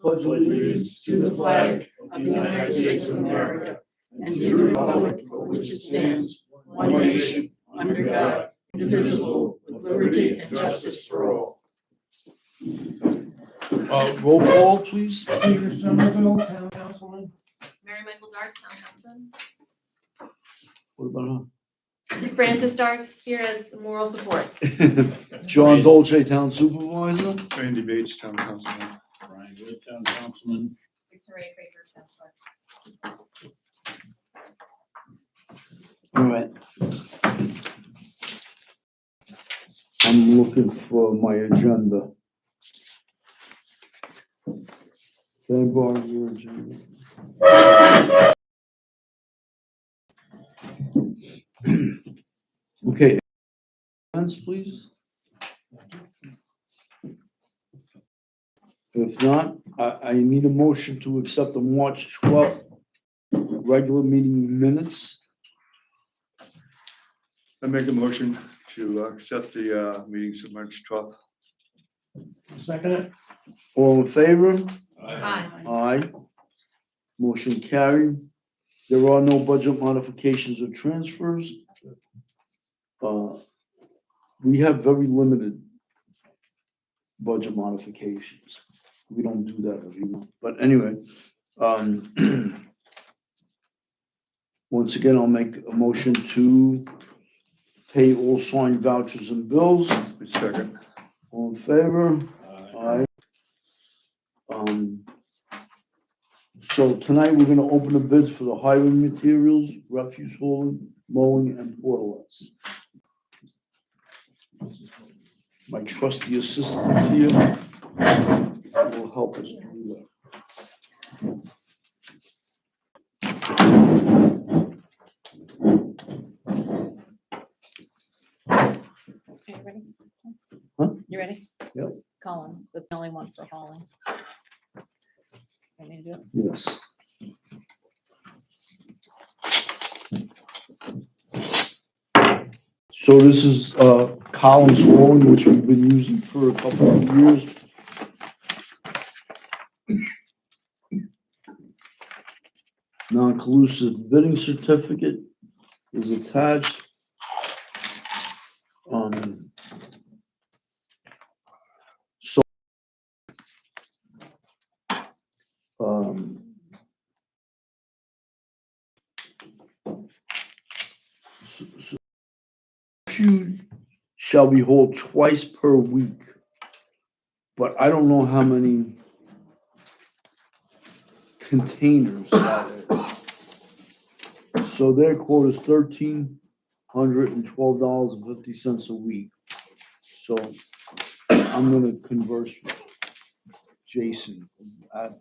pledge allegiance to the flag of the United States of America and to the republic for which it stands, one nation, under God, indivisible, with liberty and justice for all. Roll call, please. Peter Somerville, Town Councilman. Mary Michael Dark, Town Councilman. What about Francis Dark here as moral support. her? John Dolce, Town Supervisor. Randy Bates, Town Councilman. Brian Wood, Town Councilman. Victoria Craker, Town Clerk. All right. I'm looking for my agenda. Can I borrow your agenda? Okay. Comments, please. If not, I need a motion to accept the March 12th regular meeting minutes. I make a motion to accept the meetings of March 12th. Second it. All in favor? Aye. Aye. Motion carried. There are no budget modifications or transfers. We have very limited budget modifications. We don't do that every month, but anyway, once again, I'll make a motion to pay all signed vouchers and bills. Second. All in favor? Aye. So tonight, we're gonna open the bids for the highway materials, refuse hauling, mowing, and portalettes. My trusty assistant here will help us do that. Okay, you ready? Huh? You ready? Yep. Colin, that's the only one for hauling. Want me to do it? Yes. So this is Collins Hauling, which we've been using for a couple of years. Non-collusive bidding certificate is attached. So refuse shall be hauled twice per week, but I don't know how many containers that is. So their quote is $1,312.50 a week. So I'm gonna converse with Jason of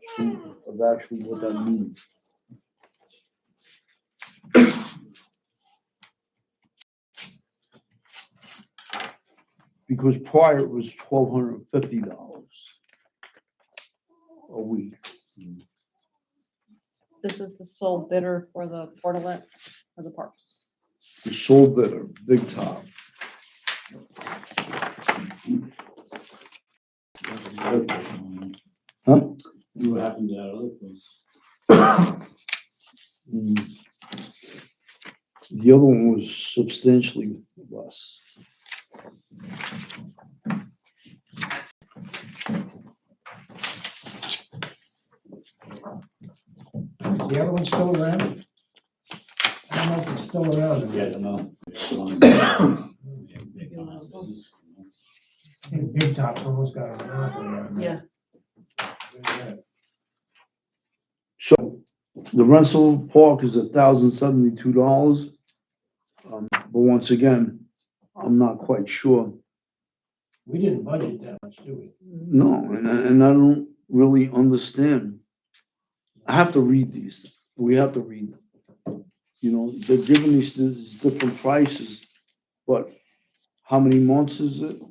actually what that means. Because prior it was $1,250 a week. This is the sole bidder for the portalette for the parks. The sole bidder, Big Top. Huh? What happened to that other place? The other one was substantially less. The other one's still around? I don't know if it's still around. Yeah, I don't know. I think Big Top's almost got a monopoly. Yeah. So the rental park is $1,072. But once again, I'm not quite sure. We didn't budget that much, do we? No, and I don't really understand. I have to read these. We have to read them. You know, they're giving these different prices, but how many months is it?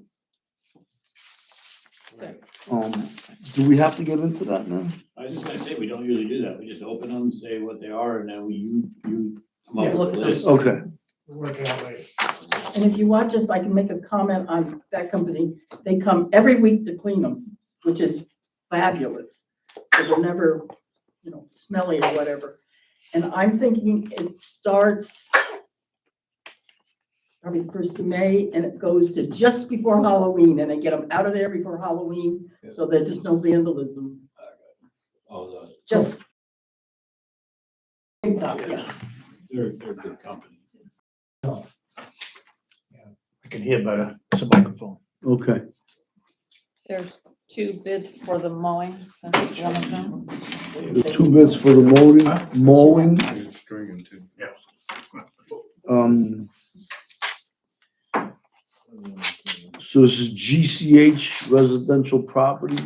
Do we have to get into that now? I was just gonna say, we don't usually do that. We just open them, say what they are, and then you come up Yeah, with a list. Okay, We'll work it out later. And if you want, just I can make a comment on that company. They come every week to clean them, which is fabulous. so they're never, smelly or whatever. And I'm thinking it starts probably the 1st of May, and it goes to just before Halloween, and they get them out of there before Halloween, so that there's no vandalism, Oh, just. Yes. they're good company. I can hear better. It's a microphone. Okay, There's 2 bids for the mowing, that's one of them. the 2 bids for the mowing, It's stringing too. so this is GCH Residential Property.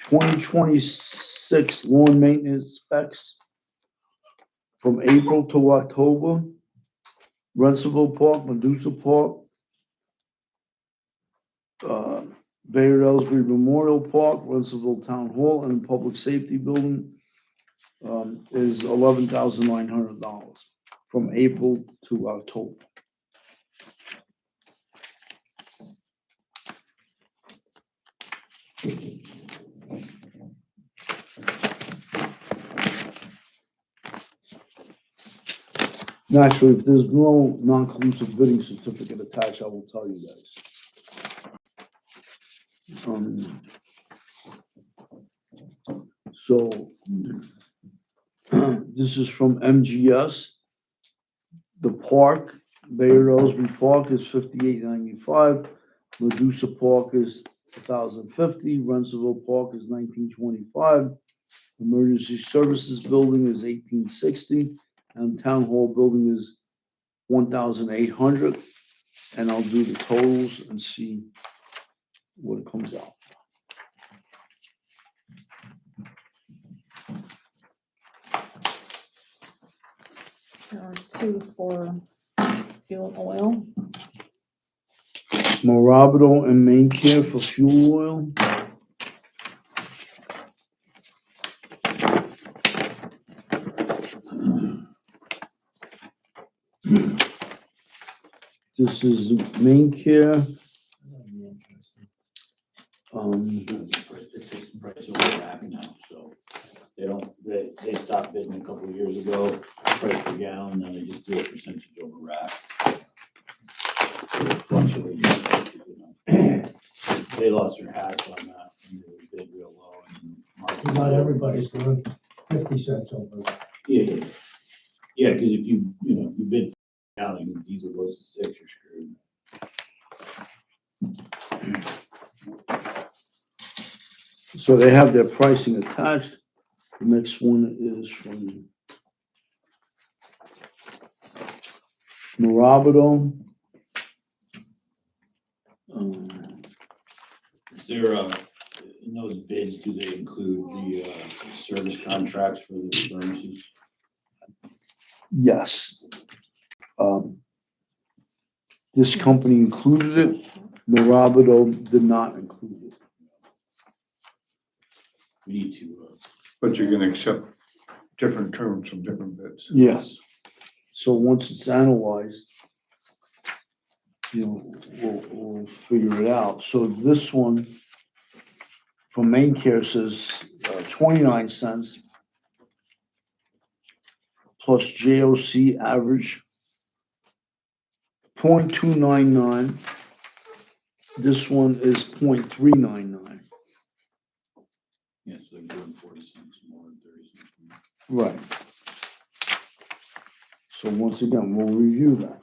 2026 lawn maintenance specs from April to October. Runcible Park, Medusa Park, Bayard Ellsbury Memorial Park, Runcible Town Hall, and Public Safety Building is $11,900 from April to October. Naturally, if there's no non-conclusive bidding certificate attached, I will tell you guys. So this is from MGS. The park, Bayard Ellsbury Park is $58.95. Medusa Park is $1,050. Runcible Park is $19.25. Emergency Services Building is $18.60. And Town Hall Building is $1,800. And I'll do the totals and see what it comes out. There are 2 for fuel oil. Morabito and Main Care for fuel oil. This is Main Care. It's just price over rack now, so they stopped bidding a couple of years ago, price per gallon, and they just do a percentage over rack. It fluctuates, They lost their hats on that, and they bid real low. And Not everybody's doing 50 cents over. Yeah, because if you bid down and diesel goes to 6, you're screwed. So they have their pricing attached. The next one is from Morabito. Is there, in those bids, do they include the service contracts for the furnaces? Yes. This company included it. Morabito did not include it. We need to, But you're gonna accept different terms from different bids. Yes. So once it's analyzed, we'll figure it out. So this one from Main Care says 29 cents plus JOC average 0.299. This one is 0.399. yeah, so they're doing 40 cents more than 30 cents more. Right. So once again, we'll review that.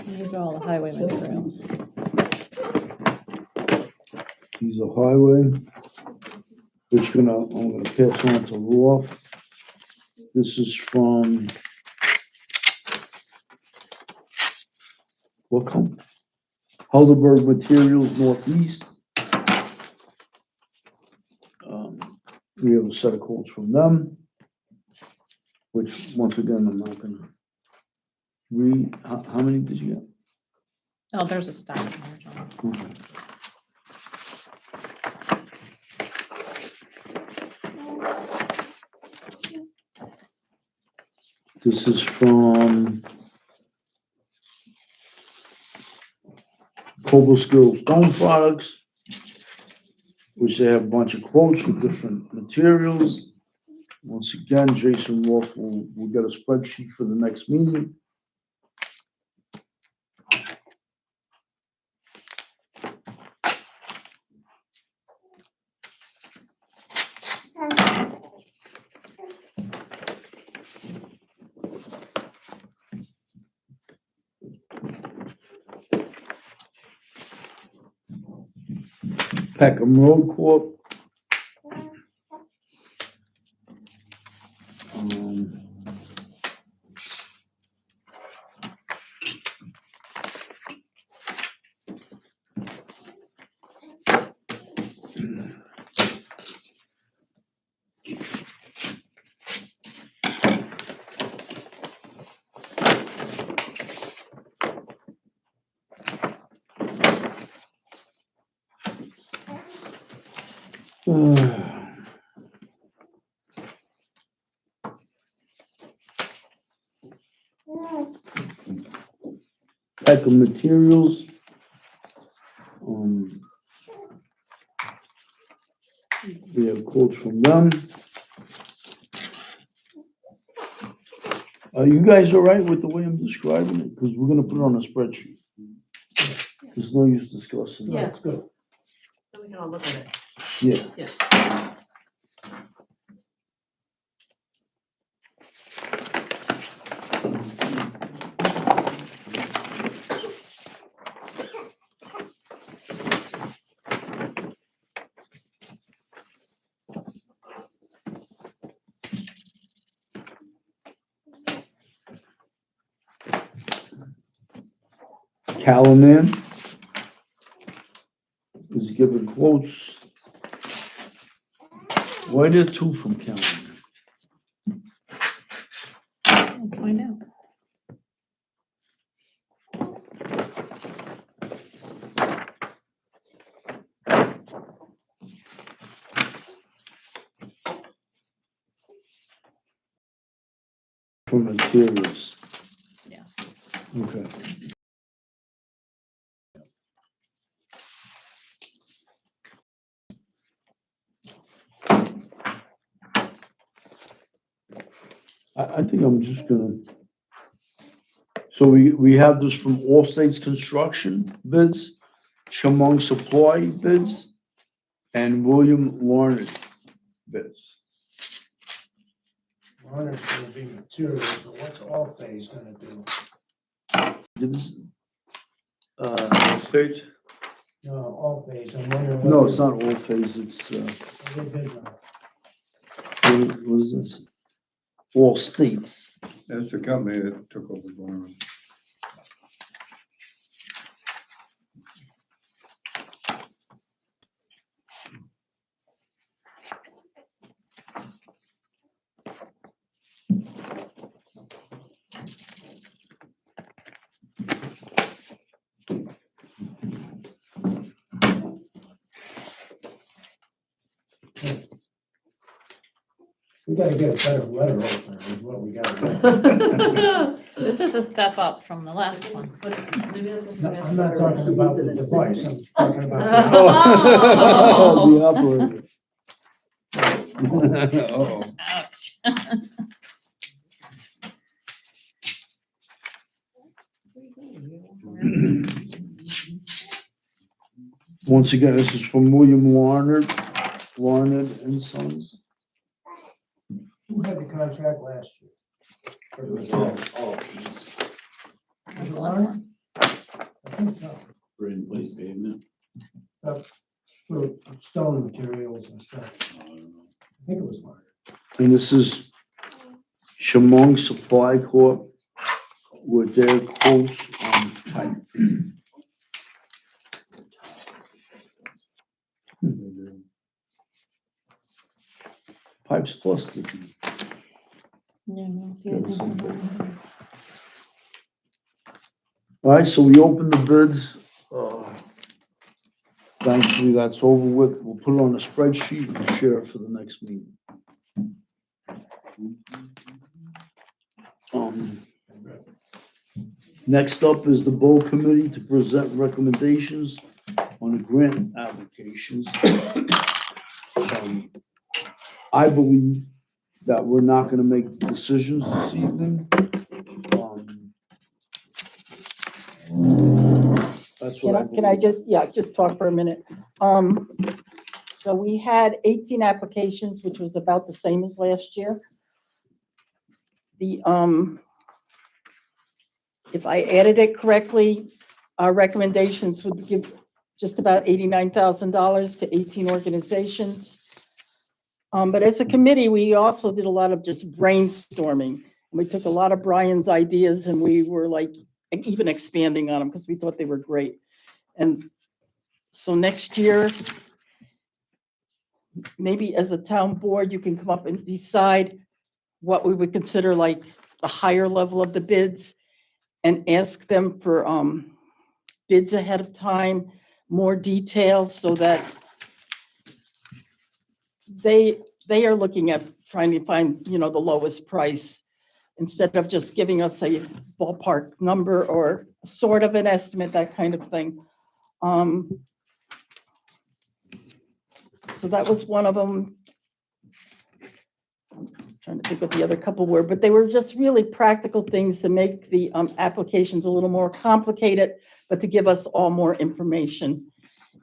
These are all the highway materials. He's a highway. I'm gonna pass on to Roth. This is from what company? Helderberg Materials Northeast. We have a set of quotes from them, which once again, I'm not gonna read. How many did you get? Oh, there's a stack in there, John. Okay. This is from Cobleskill Stone Products, which they have a bunch of quotes for different materials. Once again, Jason Wolf will get a spreadsheet for the next meeting. Peckham Road Corp. Um, Peckham Materials. We have quotes from them. Are you guys all right with the way I'm describing it? Because we're gonna put it on a spreadsheet. There's no use discussing Yeah. that. That's good. So we can all look at it. Yeah. Yeah. Callahan is giving quotes. Why there two from Callahan? We'll find out. From Materials. Yes. Okay. I think I'm just gonna. So we have this from All States Construction bids, Chemung Supply bids, and William Larned bids. Honors gonna be materials, but what's all phase gonna do? This- State, No, all phase, I'm wondering. No, what it's not All Phase, it's, they bid on. what is this? All States. that's the company that took over Gorman. We gotta get a better letter opener is what we gotta get. This is a step up from the last one. Maybe that's No, something. I'm not talking about the device, I'm talking about. Oh, the operator. Uh-oh. Ouch. Once again, this is from William Larned and Sons. Who had the contract last year? It was all piece, That's the last one. I think so, for in place pavement. for stone materials and stuff, I don't know. I think it was Mark. And this is Chemung Supply Corp. With their quotes on pipe. Pipes plus sticky. Yeah, we'll see, I think we're going All right, so we open the bids. Thankfully, that's over with. We'll put it on a spreadsheet and share it for the next meeting. Next up is the Bow Committee to present recommendations on the grant applications. I believe that we're not gonna make decisions this evening. That's what I Can I believe. just talk for a minute? So we had 18 applications, which was about the same as last year. If I added it correctly, our recommendations would give just about $89,000 to 18 organizations. But as a committee, we also did a lot of just brainstorming. We took a lot of Brian's ideas and we were like even expanding on them because we thought they were great. And so next year, maybe as a town board, you can come up and decide what we would consider like the higher level of the bids and ask them for bids ahead of time, more details so that they are looking at trying to find, the lowest price instead of just giving us a ballpark number or sort of an estimate, that kind of thing. So that was one of them. I'm trying to think what the other couple were, but they were just really practical things to make the applications a little more complicated, but to give us all more information.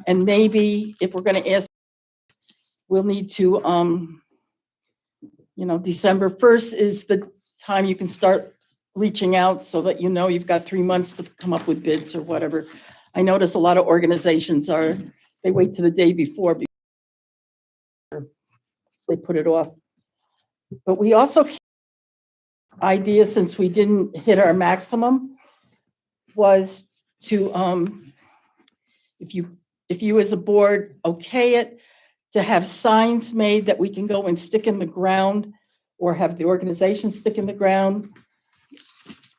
And maybe if we're going to ask, we'll need to, December 1st is the time you can start reaching out so that you've got 3 months to come up with bids or whatever. I notice a lot of organizations they wait to the day before they put it off. But we also, idea since we didn't hit our maximum was to, if you as a board okay it, to have signs made that we can go and stick in the ground or have the organization stick in the ground.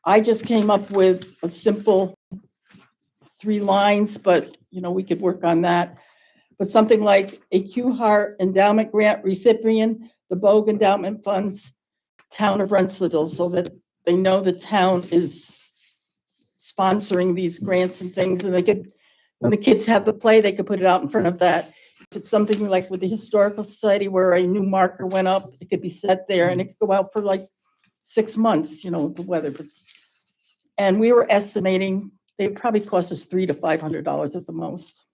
I just came up with a simple 3 lines, but we could work on that. But something like a Q Hart Endowment Grant recipient, the Bogue Endowment Funds, Town of Rensselaerville, so that they know the town is sponsoring these grants and things, and they could, when the kids have the play, they could put it out in front of that. If it's something like with the Historical Society where a new marker went up, it could be set there and it could go out for like 6 months, the weather. And we were estimating they probably cost us $300 to $500 at the most.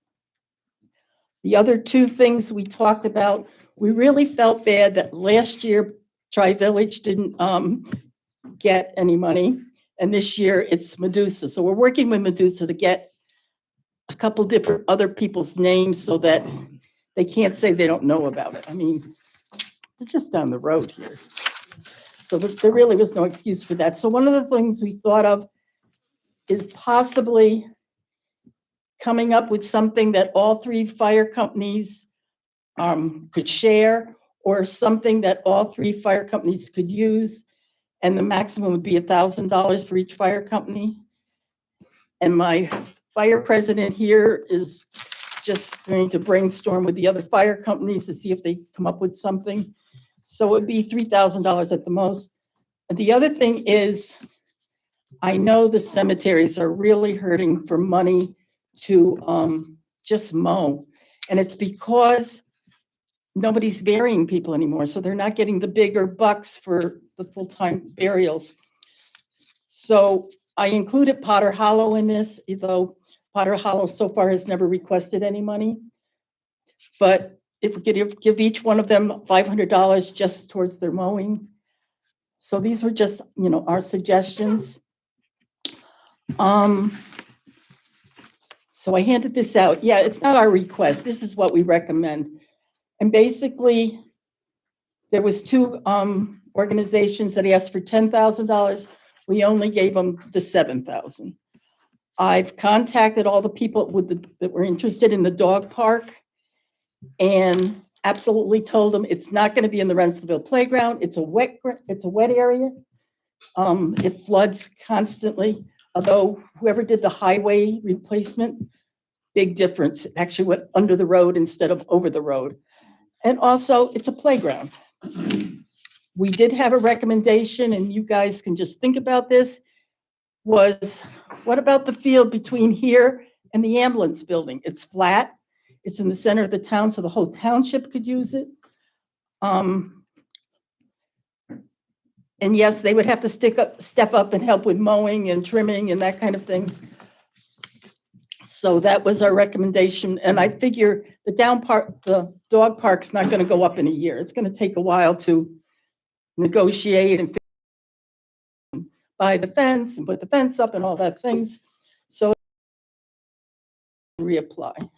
The other 2 things we talked about, we really felt bad that last year Tri-Village didn't get any money, and this year it's Medusa. So we're working with Medusa to get a couple different other people's names so that they can't say they don't know about it. I mean, they're just down the road here. So there really was no excuse for that. So one of the things we thought of is possibly coming up with something that all 3 fire companies could share, or something that all 3 fire companies could use, and the maximum would be $1,000 for each fire company. And my fire president here is just going to brainstorm with the other fire companies to see if they come up with something. So it would be $3,000 at the most. And the other thing is, I know the cemeteries are really hurting for money to just mow. And it's because nobody's burying people anymore. So they're not getting the bigger bucks for the full-time burials. So I included Potter Hollow in this, although Potter Hollow so far has never requested any money. But if we could give each one of them $500 just towards their mowing. So these were just, our suggestions. So I handed this out. Yeah, it's not our request. This is what we recommend. And basically, there was 2 organizations that asked for $10,000. We only gave them the $7,000. I've contacted all the people that were interested in the dog park and absolutely told them it's not going to be in the Rensselaerville playground. It's a wet area. It floods constantly. although whoever did the highway replacement, big difference. It actually went under the road instead of over the road. And also, it's a playground. We did have a recommendation, and you guys can just think about this, was what about the field between here and the ambulance building? It's flat. It's in the center of the town, so the whole township could use it. And yes, they would have to step up and help with mowing and trimming and that kind of things. So that was our recommendation. And I figure the the dog park's not going to go up in a year. It's going to take a while to negotiate and buy the fence and put the fence up and all that things. So reapply.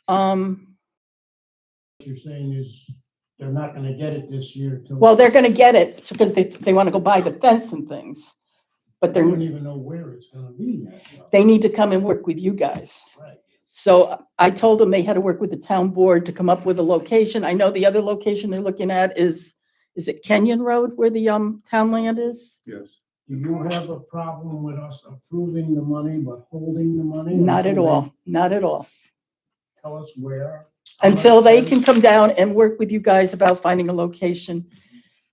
What you're saying is they're not gonna get it this year till. Well, they're going to get it because they want to go buy the fence and things. But They they're, don't even know where it's gonna be yet. though. they need to come and work with you guys. Right. So I told them they had to work with the town board to come up with a location. I know the other location they're looking at is it Kenyon Road where the town land is? Yes. Do you have a problem with us approving the money but holding the money? Not at until all, they not at all. Tell us where. how Until much they money? can come down and work with you guys about finding a location.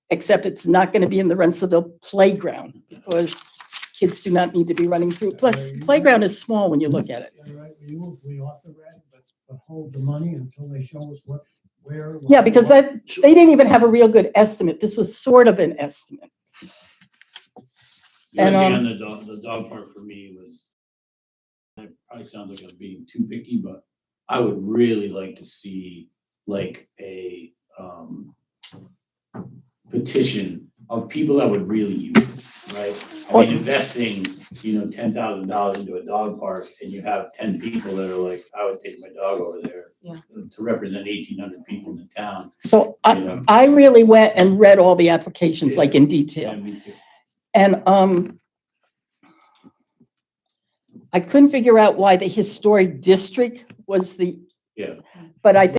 Except it's not going to be in the Rensselaer playground because kids do not need to be running through. Plus, playground is small when you look at it. All right, we authorize, but hold the money until they show us where. Yeah, because they didn't even have a real good estimate. This was sort of an estimate. The only And, thing on the dog park for me was, it probably sounds like I'm being too picky, but I would really like to see like a, petition of people that would really use it, right? I mean, investing, $10,000 into a dog park and you have 10 people that are like, I would take my dog over there. Yeah. To represent 1,800 people in the town, so you know? I really went and read all the applications like in detail. Yeah, me too. And I couldn't figure out why the historic district was Yeah. but I think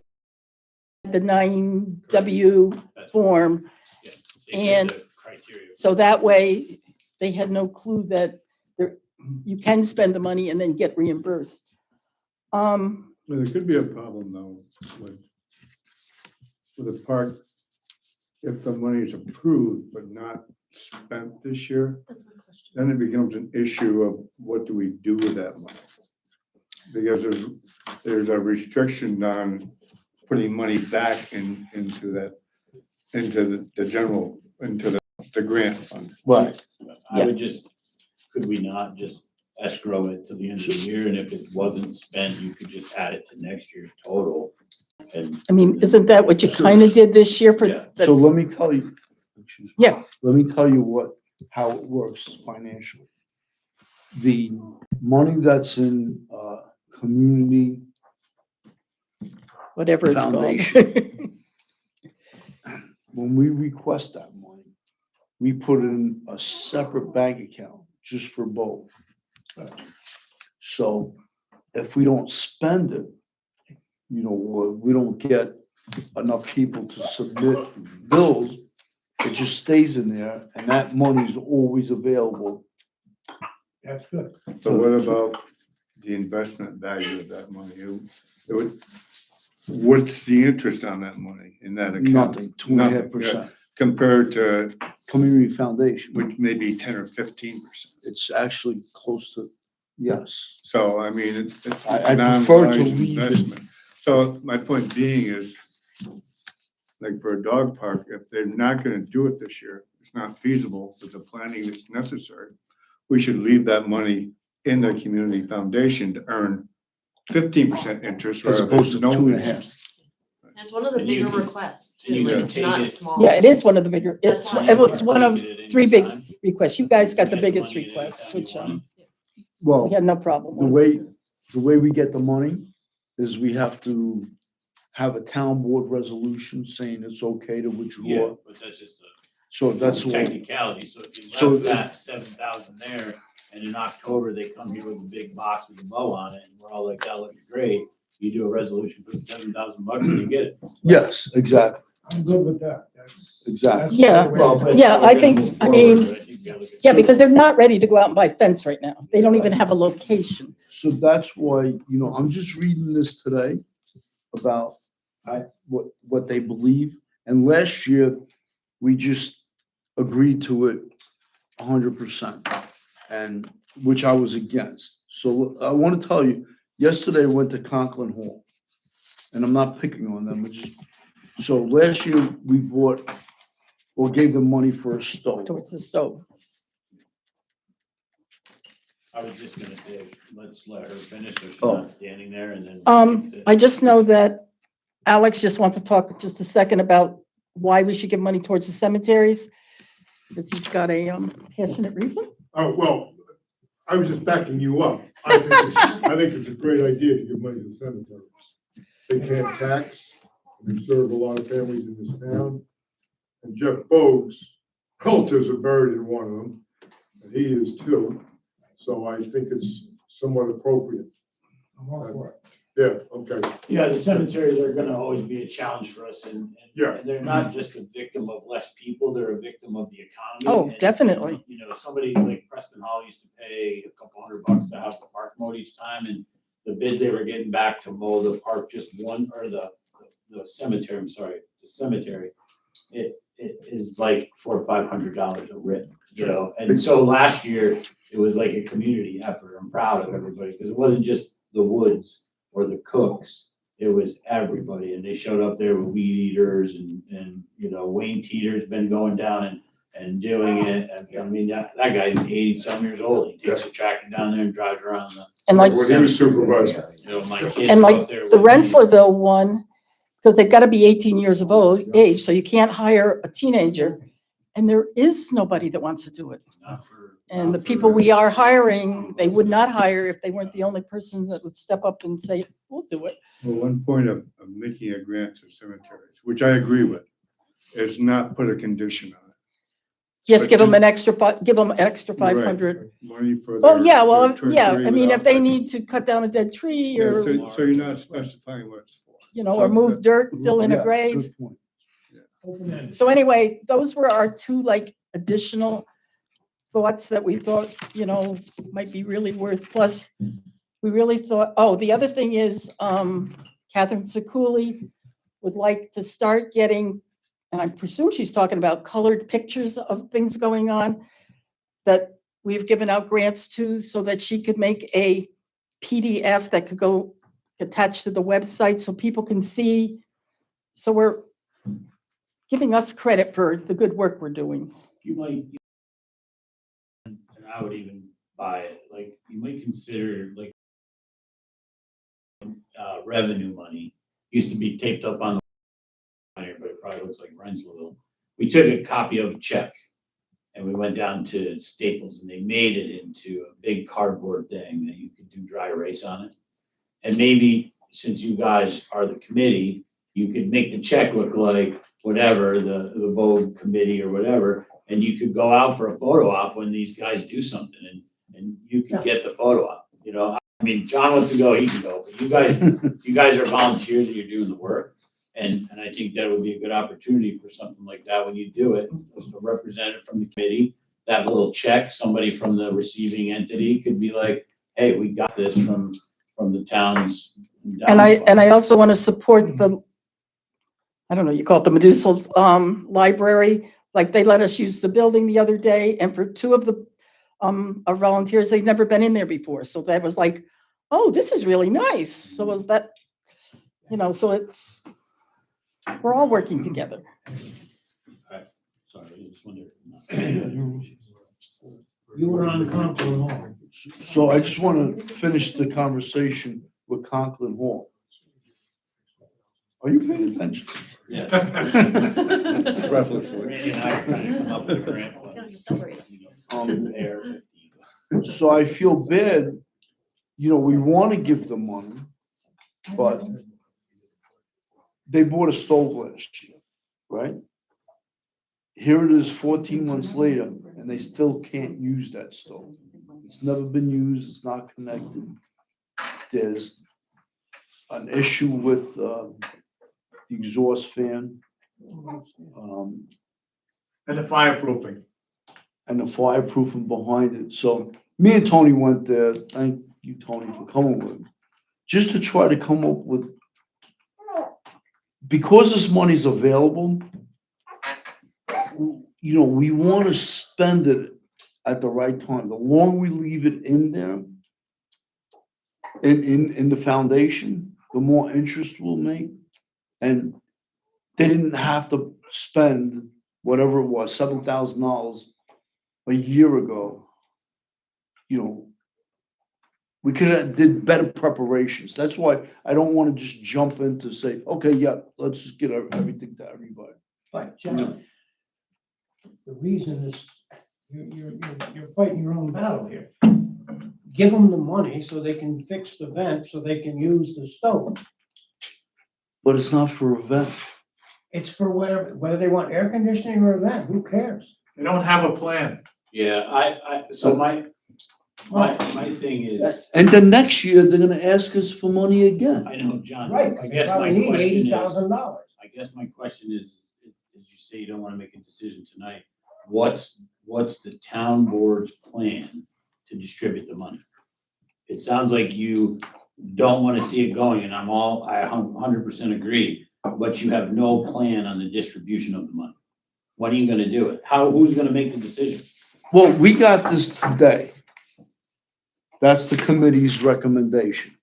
the 9W That's- form, yeah, they give and the criteria. so that way they had no clue that you can spend the money and then get reimbursed. Well, there could be a problem though with the park. If the money is approved but not spent this year, That's my question. then it becomes an issue of what do we do with that money? Because there's a restriction on putting money back into the grant fund. Right. I would just, could we not just escrow it to the end of the year, and if it wasn't spent, you could just add it to next year's total? And I mean, isn't that what you kind of did this year for Yeah. the, So let me tell you. Yeah. Let me tell you how it works financially. The money that's in, community whatever it's called? Foundation. When we request that money, we put it in a separate bank account just for both. So if we don't spend it, or we don't get enough people to submit bills, it just stays in there and that money is always available. That's good. So what about the investment value of that money? What's the interest on that money in that account? Nothing, Nothing, 2.5%. Compared to, Community Foundation, which may be 10 or 15%. it's actually close to, yes. So, I mean, it's I an prefer to ongoing leave it. investment. So my point being is, like for a dog park, if they're not gonna do it this year, it's not feasible with the planning that's necessary. We should leave that money in the community foundation to earn 15% interest As rather opposed to than no 2.5. interest. It's one of the And you bigger can- requests and too, you like can it's take not it- small. Yeah, it is one of the bigger, That's it's, why- it was one of Take it at any 3 big time. requests. You guys got the Get biggest money at any request, time you which, want. Well, we had no problem the with. way we get the money is we have to have a town board resolution saying it's okay to Yeah, withdraw. but that's just So a that's what, technicality, so if you So left that 7,000 there, and in October, they come here with a big box with a bow on it, and we're all like, that looks great, you do a resolution for $7,000 and you get it. yes, exactly. I'm good with that. That's. Exactly. Yeah. Well, but Yeah, we're I gonna think- move I mean, forward, but I think we gotta look at Yeah, because they're not ready to go out and buy fence right now. They don't even have a location. So that's why, I'm just reading this today about what they believe. And last year, we just agreed to it 100%, and which I was against. So I want to tell you, yesterday I went to Conklin Hall, and I'm not picking on them, so last year we bought or gave them money for a stove. Towards the stove. I was just gonna say, let's let her finish, so she's Oh. not standing there and then. fix it. I just know that Alex just wants to talk just a second about why we should give money towards the cemeteries. Because he's got a passionate reason. Oh, well, I was just backing you up. I think it's a great idea to give money to the cemeteries. They can't tax, they serve a lot of families in this town. And Jeff Bogues, relatives are buried in one of them, and he is too. So I think it's somewhat appropriate. I'm all for it. Yeah, okay. Yeah, the cemeteries are gonna always be a challenge for us Yeah. and they're not just a victim of less people, they're a victim of the economy. Oh, And, definitely. Somebody like Preston Hall used to pay a couple $100 to have the park mowed each time, and the bids they were getting back to mow the park just one, or the cemetery, I'm sorry, the cemetery. It is like $400 or $500 a rip, and so last year, it was like a community effort. I'm proud of everybody, because it wasn't just the Woods or the Cooks, it was everybody, and they showed up there with weed eaters and Wayne Teeter's been going down and doing it. I mean, that guy's 80-some years old. He takes a tractor down there and drives around And like, When he was supervisor. my kids and go like up there the with me. Rensselaerville one, because they've got to be 18 years of age, so you can't hire a teenager. And there is nobody that wants to do it. And the people we are hiring, they would not hire if they weren't the only person that would step up and say, we'll do it. Well, one point of making a grant to cemeteries, which I agree with, is not put a condition on it. Just But give them just- an extra, give them an extra Right, 500. like Money for. Well, their- yeah, well, their yeah, tree I mean, if without they like- need to cut down a dead tree Yeah, or, so you're not specifying what it's for. or So move that- dirt, fill in a Yeah, grave. good point. Open-ended. So anyway, those were our two additional thoughts that we thought, might be really worth. Plus, we really thought, the other thing is, Catherine Sekuli would like to start getting, and I presume she's talking about colored pictures of things going on that we've given out grants to, so that she could make a PDF that could go attached to the website so people can see. So we're giving us credit for the good work we're doing. You might, and I would even buy it, like, you might consider, like, revenue money, used to be taped up on the, but it probably looks like Rensselaerville. We took a copy of a check, and we went down to Staples, and they made it into a big cardboard thing that you could do dry erase on it. And maybe, since you guys are the committee, you could make the check look like whatever, the Vogue committee or whatever, and you could go out for a photo op when these guys do something, and you could get the photo op, I mean, John wants to go, he can go, but you guys are volunteers and you're doing the work. And I think that would be a good opportunity for something like that when you do it, a representative from the committee, that little check, somebody from the receiving entity could be like, hey, we got this from the town's. And I also want to support I don't know, you call it the Medusa Library. Like, they let us use the building the other day, and for two of our volunteers, they've never been in there before. So that was like, oh, this is really nice. So was that, so we're all working together. Sorry, I just wondered. You were on Conklin Hall. So I just want to finish the conversation with Conklin Hall. Are you paying attention? Yes. Breathlessly. Randy and I are trying to come up with a grant. It's gonna accelerate. There. So I feel bad, we want to give them money, but they bought a stove last year, right? Here it is 14 months later, and they still can't use that stove. It's never been used, it's not connected. There's an issue with the exhaust fan. And the fireproofing. and the fireproofing behind it. So me and Tony went there. Thank you, Tony, for coming with me. Just to try to come up with, because this money's available, you know, we want to spend it at the right time. The longer we leave it in there, in the foundation, the more interest we'll make. And they didn't have to spend whatever it was, $7,000 a year ago. You know, we could have did better preparations. That's why I don't want to just jump in to say, okay, yeah, let's just get everything to everybody. But John, the reason is, you're fighting your own battle here. Give them the money so they can fix the vent, so they can use the stove. But it's not for a vent. It's for whether they want air conditioning or a vent, who cares? They don't have a plan. Yeah, so my thing is, And then next year, they're gonna ask us for money again. I know, John, Right, I they guess my probably need question is, $80,000. I guess my question is, as you say, you don't wanna make a decision tonight, what's the town board's plan to distribute the money? It sounds like you don't wanna see it going, and I 100% agree, but you have no plan on the distribution of the money. When are you gonna do it? Who's gonna make the decision? Well, we got this today. That's the committee's recommendation.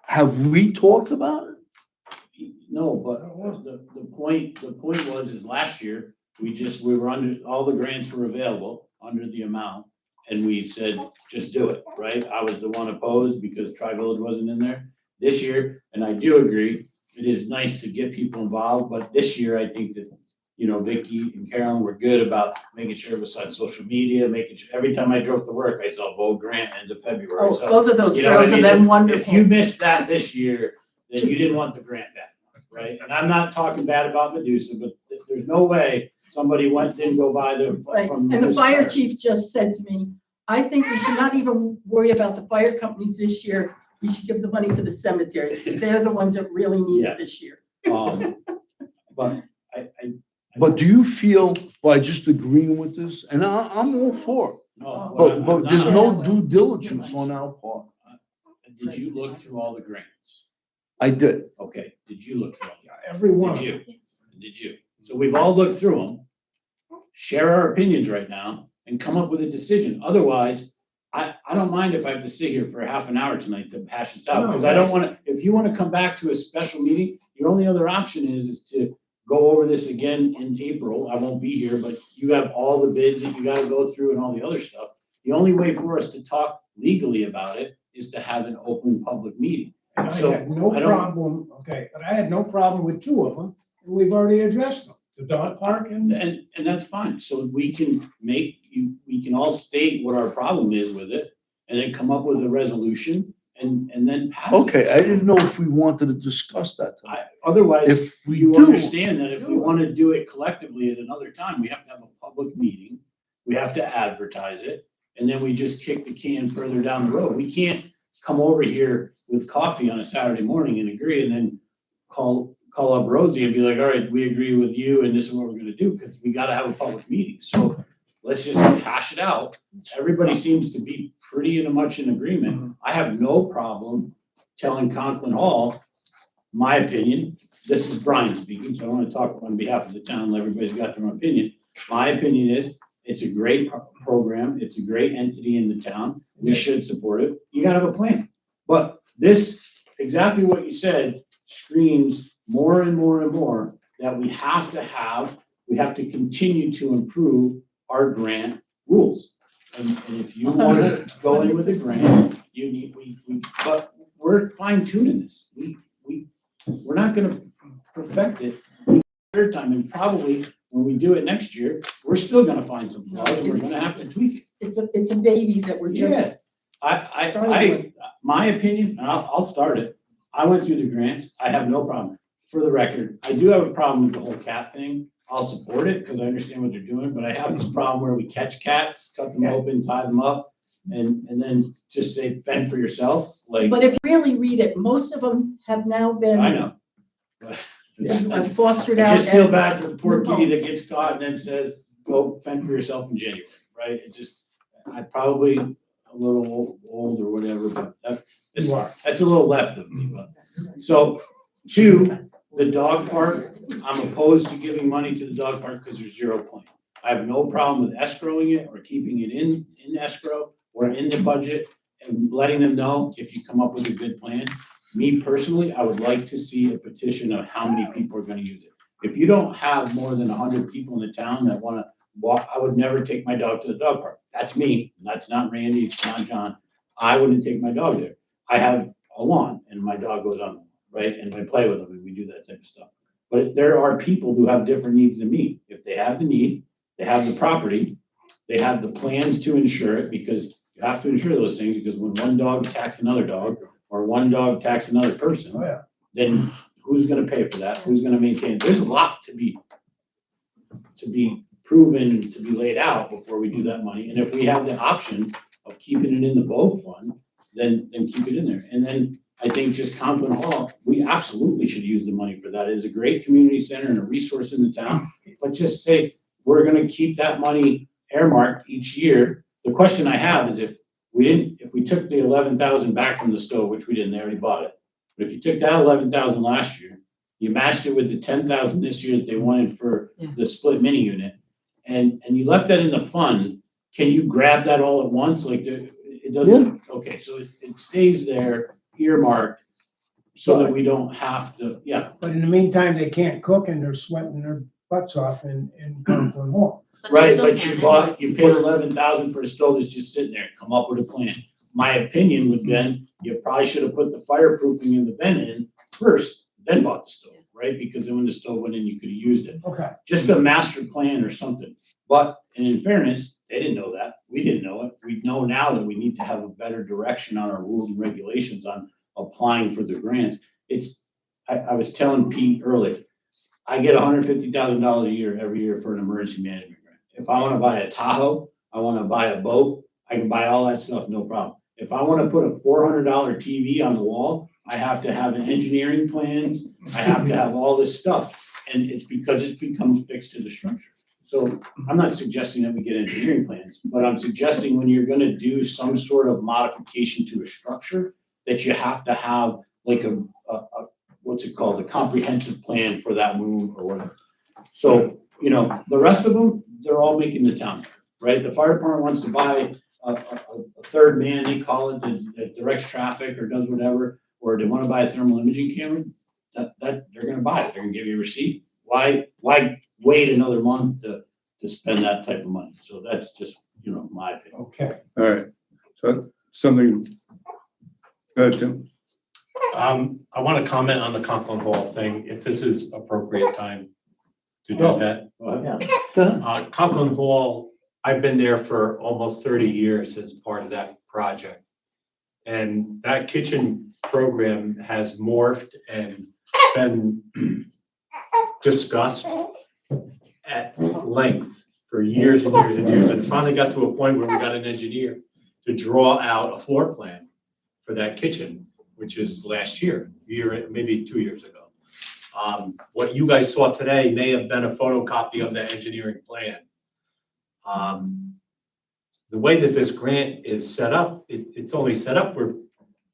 Have we talked about it? No, but the point is last year, we were under, all the grants were available under the amount. And we said, just do it, right? I was the one opposed because Tri-Village wasn't in there. This year, and I do agree, it is nice to get people involved, but this year, I think that, you know, Vicky and Carolyn were good about making sure it was on social media, making sure, every time I drove to work, I saw Bo Grant end of February. Oh, So, both of those you know what girls I have mean? been If wonderful. you missed that this year, then you didn't want the grant back, right? And I'm not talking bad about Medusa, but there's no way somebody didn't go by Right, from. and the Medusa fire Fire. chief just said to me, I think we should not even worry about the fire companies this year. We should give the money to the cemeteries, because they're the ones that really need Yeah. it this year. But But do you feel by just agreeing with this, and I'm all for it, no. but there's no due diligence on our part. Did you look through all the grants? I did. Okay, did you look through them? Everyone. Did you? Did you? So we've all looked through them, share our opinions right now, and come up with a decision. Otherwise, I don't mind if I have to sit here for half an hour tonight to hash this out, because I don't want to, if you want to come back to a special meeting, your only other option is to go over this again in April. I won't be here, but you have all the bids that you got to go through and all the other stuff. The only way for us to talk legally about it is to have an open public meeting. And I So, had no I don't- problem, okay, but I had no problem with two of them, and we've already addressed them, the dog park and. And that's fine. So we can we can all state what our problem is with it and then come up with a resolution and then pass it. Okay, I didn't know if we wanted to discuss that tonight. Otherwise, If we you do, understand that if we want to do it collectively at another time, we have to have a public meeting. We have to advertise it, and then we just kick the can further down the road. We can't come over here with coffee on a Saturday morning and agree and then call up Rosie and be like, all right, we agree with you and this is what we're gonna do, because we gotta have a public meeting. So let's just hash it out. Everybody seems to be pretty much in agreement. I have no problem telling Conklin Hall my opinion. This is Brian speaking, so I want to talk on behalf of the town. Everybody's got their own opinion. My opinion is, it's a great program. It's a great entity in the town. We should support it. You gotta have a plan. But this, exactly what you said, screams more and more and more that we have to continue to improve our grant rules. And if you want to go in with a grant, you need, but we're fine tuning this. We're not gonna perfect it third time, and probably when we do it next year, we're still gonna find some flaws, and we're gonna have to tweak it. It's a baby that we're just starting with. My opinion, and I'll start it. I went through the grants. I have no problem. For the record, I do have a problem with the whole cat thing. I'll support it because I understand what they're doing, but I have this problem where we catch cats, cut them open, tie them up, and then just say, fend for yourself, like, But if you really read it, most of them have now been. I know. I've fostered I out. just feel and- bad for the poor kitty that gets caught and then says, go fend for yourself in January, right? It just, I probably a little old or whatever, but You are. that's a little left of me, but. So, two, the dog park, I'm opposed to giving money to the dog park because there's zero plan. I have no problem with escrowing it or keeping it in escrow or in the budget and letting them know if you come up with a good plan. Me personally, I would like to see a petition of how many people are gonna use it. If you don't have more than 100 people in the town that wanna walk, I would never take my dog to the dog park. That's me, that's not Randy, it's not John. I wouldn't take my dog there. I have a lawn and my dog goes on, right? And I play with them and we do that type of stuff. But there are people who have different needs than me. If they have the need, they have the property, they have the plans to insure it, because you have to insure those things, because when one dog attacks another dog, or one dog attacks another person, Oh, yeah. then who's gonna pay for that? Who's gonna maintain it? There's a lot to be proven, to be laid out before we do that money. And if we have the option of keeping it in the Vogue fund, then keep it in there. And then I think just Conklin Hall, we absolutely should use the money for that. It is a great community center and a resource in the town. But just say, we're gonna keep that money earmarked each year. The question I have is if we took the 11,000 back from the stove, which we didn't, they already bought it. But if you took that 11,000 last year, you matched it with the 10,000 this year that they wanted for Yeah. the split mini unit, and you left that in the fund, can you grab that all at once? Like, it doesn't, okay, so it stays there earmarked so that we don't have to, yeah. But in the meantime, they can't cook and they're sweating their butts off in Conklin Hall. But they Right, still but can. you paid 11,000 for a stove that's just sitting there, come up with a plan. My opinion would then, you probably should have put the fireproofing and the vent in first, then bought the stove, right? Because then when the stove went in, you could have used it. Okay. Just a master plan or something. But, and in fairness, they didn't know that, we didn't know it. We know now that we need to have a better direction on our rules and regulations on applying for the grants. I was telling Pete earlier, I get $150,000 a year every year for an emergency management grant. If I wanna buy a Tahoe, I wanna buy a boat, I can buy all that stuff, no problem. If I wanna put a $400 TV on the wall, I have to have an engineering plans, I have to have all this stuff. And it's because it becomes fixed to the structure. So I'm not suggesting that we get engineering plans, but I'm suggesting when you're gonna do some sort of modification to a structure, that you have to have like a what's it called, a comprehensive plan for that move or whatever. So, you know, the rest of them, they're all making the town, right? The fire department wants to buy a third man, they call it, that directs traffic or does whatever, or they wanna buy a thermal imaging camera, that they're gonna buy it, they're gonna give you a receipt. Why wait another month to spend that type of money? So that's just, you know, my opinion. Okay. All right, so something, go ahead, Tim. I want to comment on the Conklin Hall thing, if this is appropriate time to do No. that. Go ahead. Conklin Hall, I've been there for almost 30 years as part of that project. And that kitchen program has morphed and been discussed at length for years and years and years. And finally got to a point where we got an engineer to draw out a floor plan for that kitchen, which is last year, maybe 2 years ago. What you guys saw today may have been a photocopy of the engineering plan. The way that this grant is set up, it's only set up where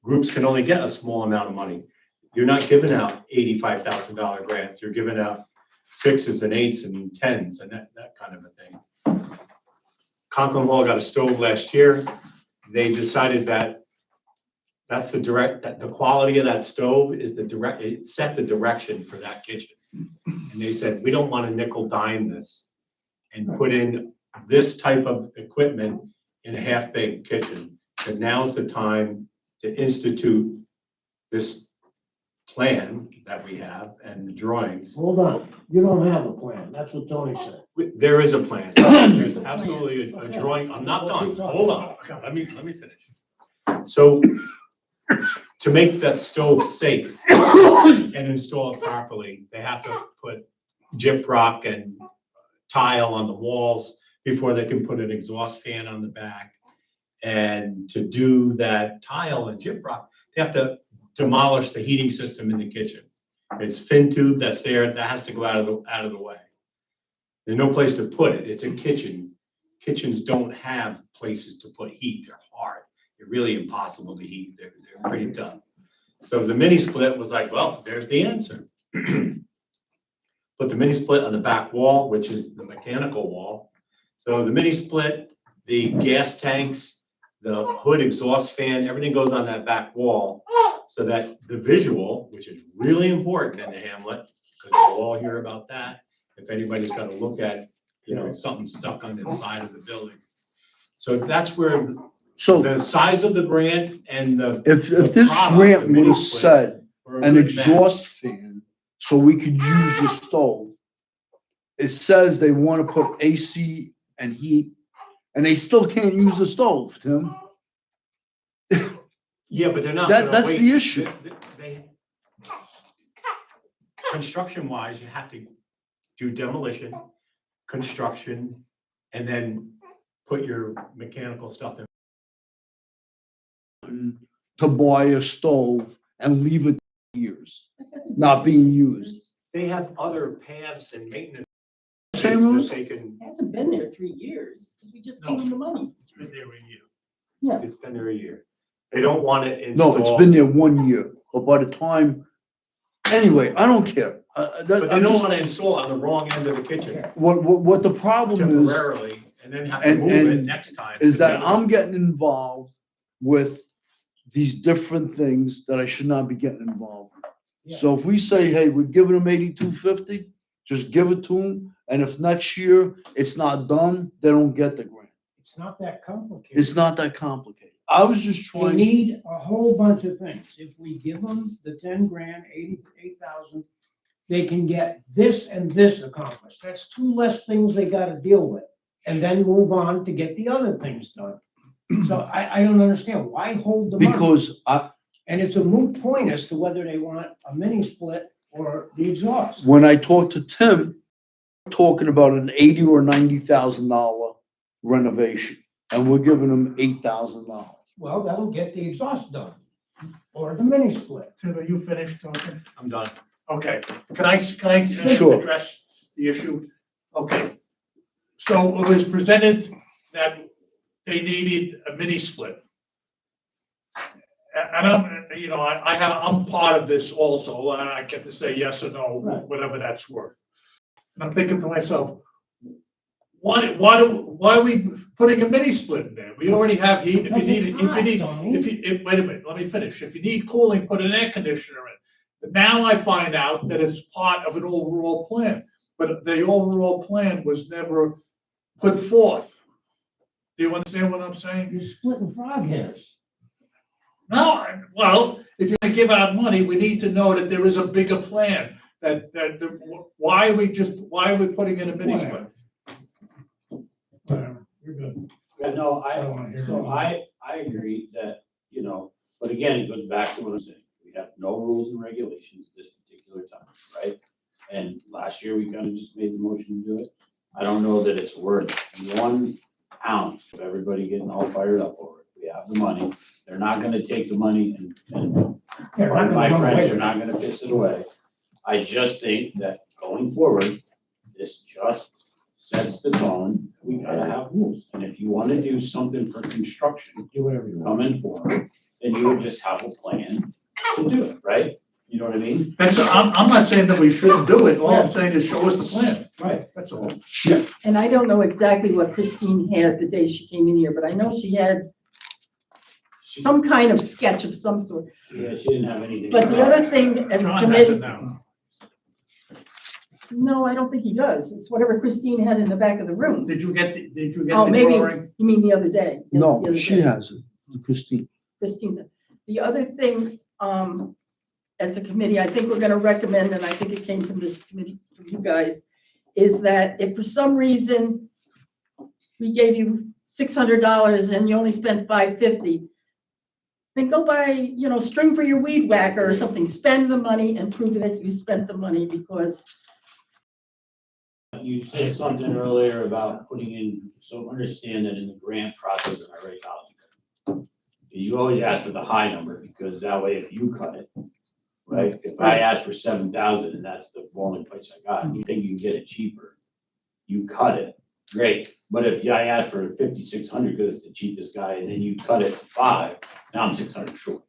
groups can only get a small amount of money. You're not giving out $85,000 grants. You're giving out 6s and 8s and 10s and that kind of a thing. Conklin Hall got a stove last year. They decided that the quality of that stove is it set the direction for that kitchen. And they said, we don't want to nickel dime this and put in this type of equipment in a half-baked kitchen. And now's the time to institute this plan that we have and the drawings. Hold on. You don't have a plan. That's what Tony said. There is a plan. There's absolutely a drawing. I'm not done. Hold on. Let me finish. So to make that stove safe and install it properly, they have to put gyprock and tile on the walls before they can put an exhaust fan on the back. And to do that tile and gyprock, they have to demolish the heating system in the kitchen. It's fin tube that's there, that has to go out of the way. There's no place to put it. It's a kitchen. Kitchens don't have places to put heat. They're hard. They're really impossible to heat. They're pretty tough. So the mini split was like, well, there's the answer. Put the mini split on the back wall, which is the mechanical wall. So the mini split, the gas tanks, the hood exhaust fan, everything goes on that back wall so that the visual, which is really important in the hamlet, because we'll all hear about that. If anybody's got to look at, something stuck on the side of the building. So that's where So the size of the grant and the. if the this product, grant the mini would have split, said were a an good match. exhaust fan, so we could use the stove. It says they want to put AC and heat, and they still can't use the stove, Tim. Yeah, but they're not. That's the issue. Construction wise, you have to do demolition, construction, and then put your mechanical stuff in. To buy a stove and leave it years, not being used. They have other paths and maintenance. Same that rules? they can- It hasn't been there 3 years, because we just gave them the money. It's been there a year. Yeah. It's been there a year. They don't want it No, installed. it's been there 1 year, but by the time, anyway, I don't care. But they don't want to install on the wrong end of the kitchen What the problem is, temporarily and then have to and- move it and next time. is that I'm getting involved with these different things that I should not be getting involved with. Yeah. So if we say, hey, we're giving them 8250, just give it to them, and if next year it's not done, they don't get the grant. It's not that complicated. It's not that complicated. I was just You trying. need a whole bunch of things. If we give them the 10 grand, 88,000, they can get this and this accomplished. That's 2 less things they gotta deal with. And then move on to get the other things done. So I don't understand. Why hold the money? Because And it's a moot point as to whether they want a mini split or the exhaust. when I talked to Tim, we're talking about an $80,000 or $90,000 renovation, and we're giving them $8,000. Well, that'll get the exhaust done, or the mini split. Tim, are you finished talking? I'm done. Okay, can I Sure. address the issue? Okay. So it was presented that they needed a mini split. And I'm part of this also, and I get to say yes or no, Right. whatever that's worth. And I'm thinking to myself, why are we putting a mini split in there? We already have heat. Because it's hot, Tony. Wait a minute, let me finish. If you need cooling, put an air conditioner in. But now I find out that it's part of an overall plan, but the overall plan was never put forth. Do you understand what I'm saying? You're splitting frog hairs. No, well, if you're gonna give out money, we need to know that there is a bigger plan, why are we putting in a mini split? Whatever, you're good. Yeah, no, I don't wanna hear so it. I agree that, but again, it goes back to what I'm saying. We have no rules and regulations this particular time, right? And last year, we kind of just made the motion to do it. I don't know that it's worth 1 ounce of everybody getting all fired up over it. We have the money. They're not gonna take the money and They're not gonna my run away friends are with not gonna piss it away. I just think that going forward, this just sets the tone. We gotta have rules. And if you wanna do something for construction, Do whatever you want. come in for it, then you would just have a plan to do it, right? You know what I mean? I'm not saying that we shouldn't do it, all I'm saying is show us the plan, Right. that's all. And I don't know exactly what Christine had the day she came in here, but I know she had some kind of sketch of some sort. Yeah, she didn't have anything. But the other thing, as a John has it committee, now. no, I don't think he does. It's whatever Christine had in the back of the room. Did you get the Oh, maybe, drawing? you mean the other day? the No, other she day. has it, Christine. Christine's. The other thing, as a committee, I think we're gonna recommend, and I think it came from this committee, from you guys, is that if for some reason we gave you $600 and you only spent $550, then go buy, string for your weed whacker or something. Spend the money and prove that you spent the money, because You said something earlier about putting in, so understand that in the grant process, and I write down, you always ask for the high number, because that way if you cut it, right? If I ask for 7,000 and that's the only place I got, and you think you can get it cheaper, you cut it, great. But if I ask for 5,600 because it's the cheapest guy, and then you cut it to 5, now I'm 600 short.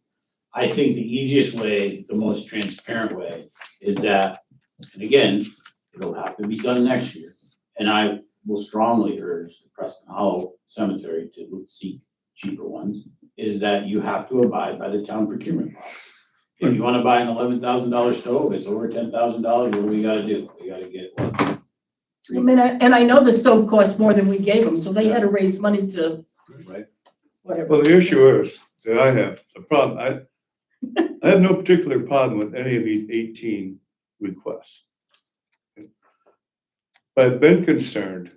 I think the easiest way, the most transparent way, is that, and again, it'll have to be done next year. And I will strongly urge the Preston Hollow Cemetery to seek cheaper ones, is that you have to abide by the town procurement policy. If you wanna buy an $11,000 stove, it's over $10,000, what do we gotta do? We gotta get what? I mean, and I know the stove cost more than we gave them, so they had to raise money to Right? whatever. Well, the issue is that I have, the problem, I have no particular problem with any of these 18 requests. But I've been concerned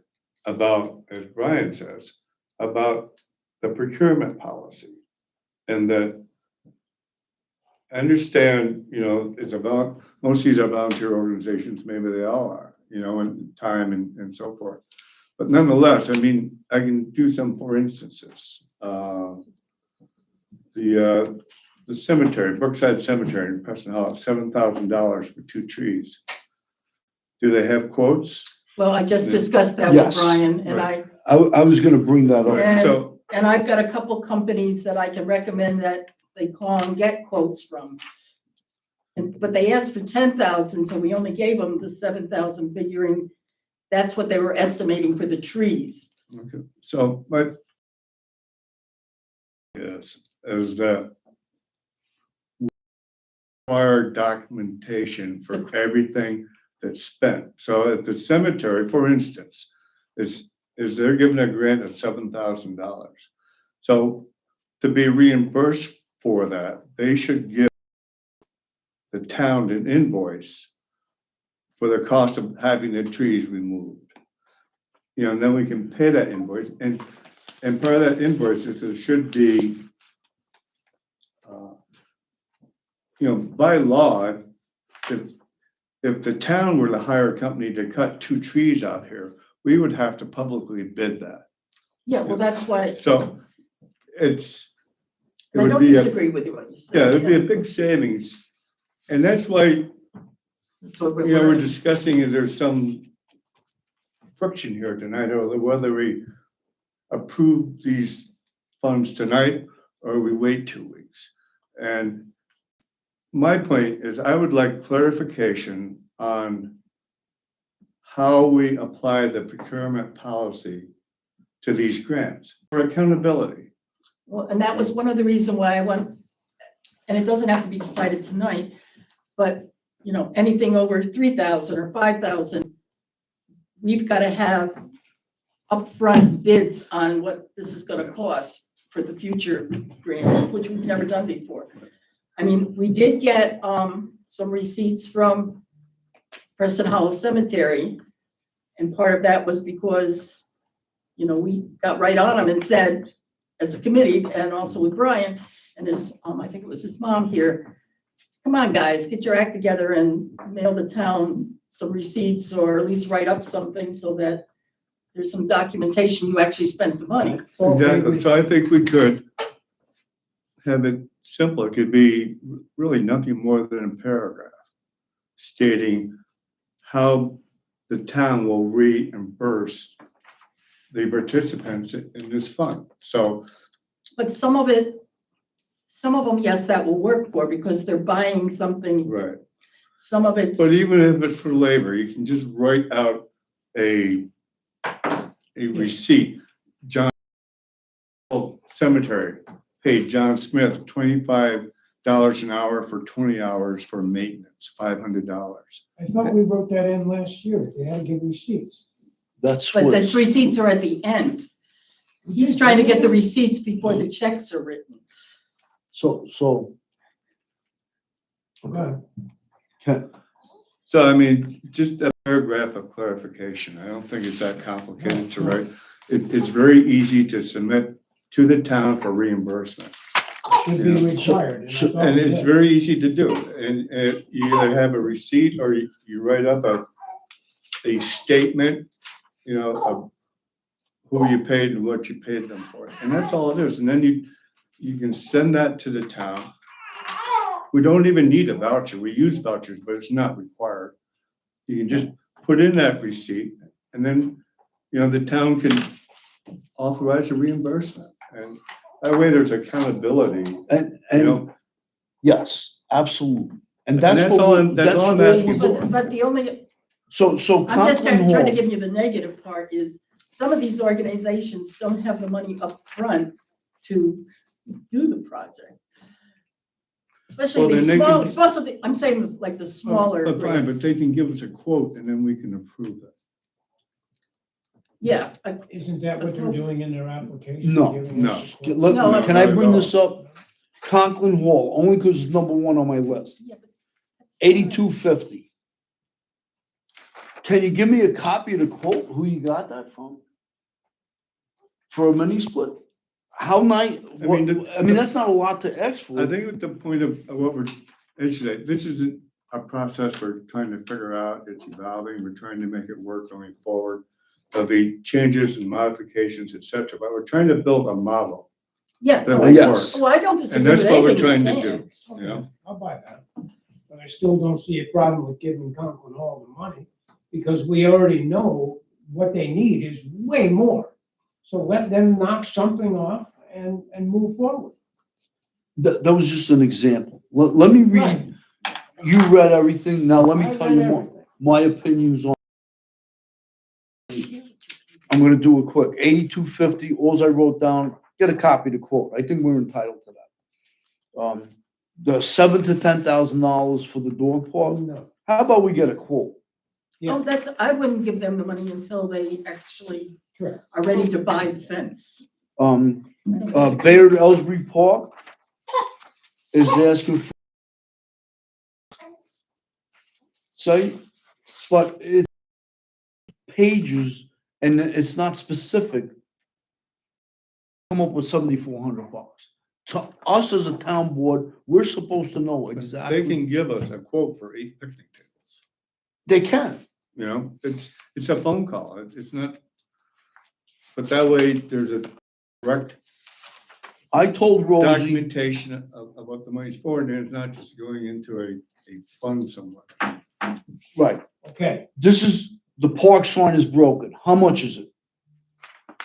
about, as Brian says, about the procurement policy. And that I understand, it's about, most of these are volunteer organizations, maybe they all are, and time and so forth. But nonetheless, I mean, I can do some for instances. The cemetery, Brookside Cemetery in Preston Hollow, $7,000 for 2 trees. Do they have quotes? Well, I just discussed that with Yes. Brian, and Right. I was gonna bring that up. And- So, And I've got a couple companies that I can recommend that they call and get quotes from. But they asked for 10,000, so we only gave them the 7,000, figuring that's what they were estimating for the trees. okay, so my is that require documentation for everything that's spent. So at the cemetery, for instance, is they're given a grant of $7,000. So to be reimbursed for that, they should give the town an invoice for the cost of having the trees removed. And then we can pay that invoice, and part of that invoice is there should be, by law, if the town were to hire a company to cut 2 trees out here, we would have to publicly bid that. Yeah, well, that's why, So it I would don't be disagree with you what you said. it'd be a big savings. And that's why, That's what we're we're learning. discussing, is there some friction here tonight, or whether we approve these funds tonight or we wait 2 weeks. And my point is, I would like clarification on how we apply the procurement policy to these grants for accountability. Well, and that was one of the reasons why I went, and it doesn't have to be decided tonight, but, anything over 3,000 or 5,000, we've got to have upfront bids on what this is going to cost for the future grants, which we've never done before. I mean, we did get some receipts from Preston Hollow Cemetery, and part of that was because, we got right on them and said, as a committee, and also with Brian and his, I think it was his mom here, come on, guys, get your act together and mail the town some receipts, or at least write up something so that there's some documentation you actually spent the money. Exactly, so I think we could have it simple. It could be really nothing more than a paragraph stating how the town will reimburse the participants in this fund. So, But some of them, yes, that will work for, because they're buying something, right. some of it's. But even if it's for labor, you can just write out a receipt. John Cemetery paid John Smith $25 an hour for 20 hours for maintenance, $500. I thought we wrote that in last year. They had to give receipts. That's But what, the receipts are at the end. He's trying to get the receipts before the checks are written. so, Right. So I mean, just a paragraph of clarification. I don't think it's that complicated to write. It's very easy to submit to the town for reimbursement. Should be required. And I thought And we it's did. very easy to do. And you either have a receipt or you write up a statement, of who you paid and what you paid them for. And that's all it is. And then you can send that to the town. we don't even need a voucher. We use vouchers, but it's not required. You can just put in that receipt and then, the town can authorize a reimbursement. And that way there's accountability, And yes, absolutely. And that's that's all what, I'm- that's all I'm what asking we're for. doing. But the only, So I'm just Conklin trying to Hall, give you the negative part is some of these organizations don't have the money up front to do the project. Especially Well, these then they small, can- especially, I'm saying like the smaller But fine, grants. but they can give us a quote and then we can approve it. Yeah, Isn't that what they're doing in their application? No, Giving no. us a quote? No, can I not at bring all. this up? Conklin Hall, only because it's number one on my list, yeah, but that's- 8250. Can you give me a copy of the quote, who you got that from? For a mini split? How nice, I mean, that's not a lot to ask for. I think at the point of what we're, this isn't a process we're trying to figure out. It's evolving. We're trying to make it work going forward. There'll be changes and modifications, et cetera, but we're trying to build a model Yeah, that no, will Yes. work. well, I don't And disagree with that's what we're anything you're trying to saying. do, you know? I'll buy that. But I still don't see a problem with giving Conklin Hall the money, because we already know what they need is way more. So let them knock something off and move forward. That was just an example. Let me read, you read everything, now let me I tell you read more, everything. my opinions on. I'm gonna do it quick, 8250, alls I wrote down, get a copy of the quote, I think we're entitled to that. The $7,000 to $10,000 for the dog park, No. how about we get a quote? Oh, that's, I wouldn't give them the money until they actually Correct. are ready to buy the fence. Bayard Ellsbury Park is asking for site, but it's pages and it's not specific. Come up with $7,400. To us as a town board, we're supposed to know They exactly. can give us a quote for 8 picnic tables. They can. It's a phone call. It's not, but that way there's a correct I told Rosie, documentation of what the money's for, and it's not just going into a fund somewhere. right, Okay, this is, the park sign is broken. How much is it?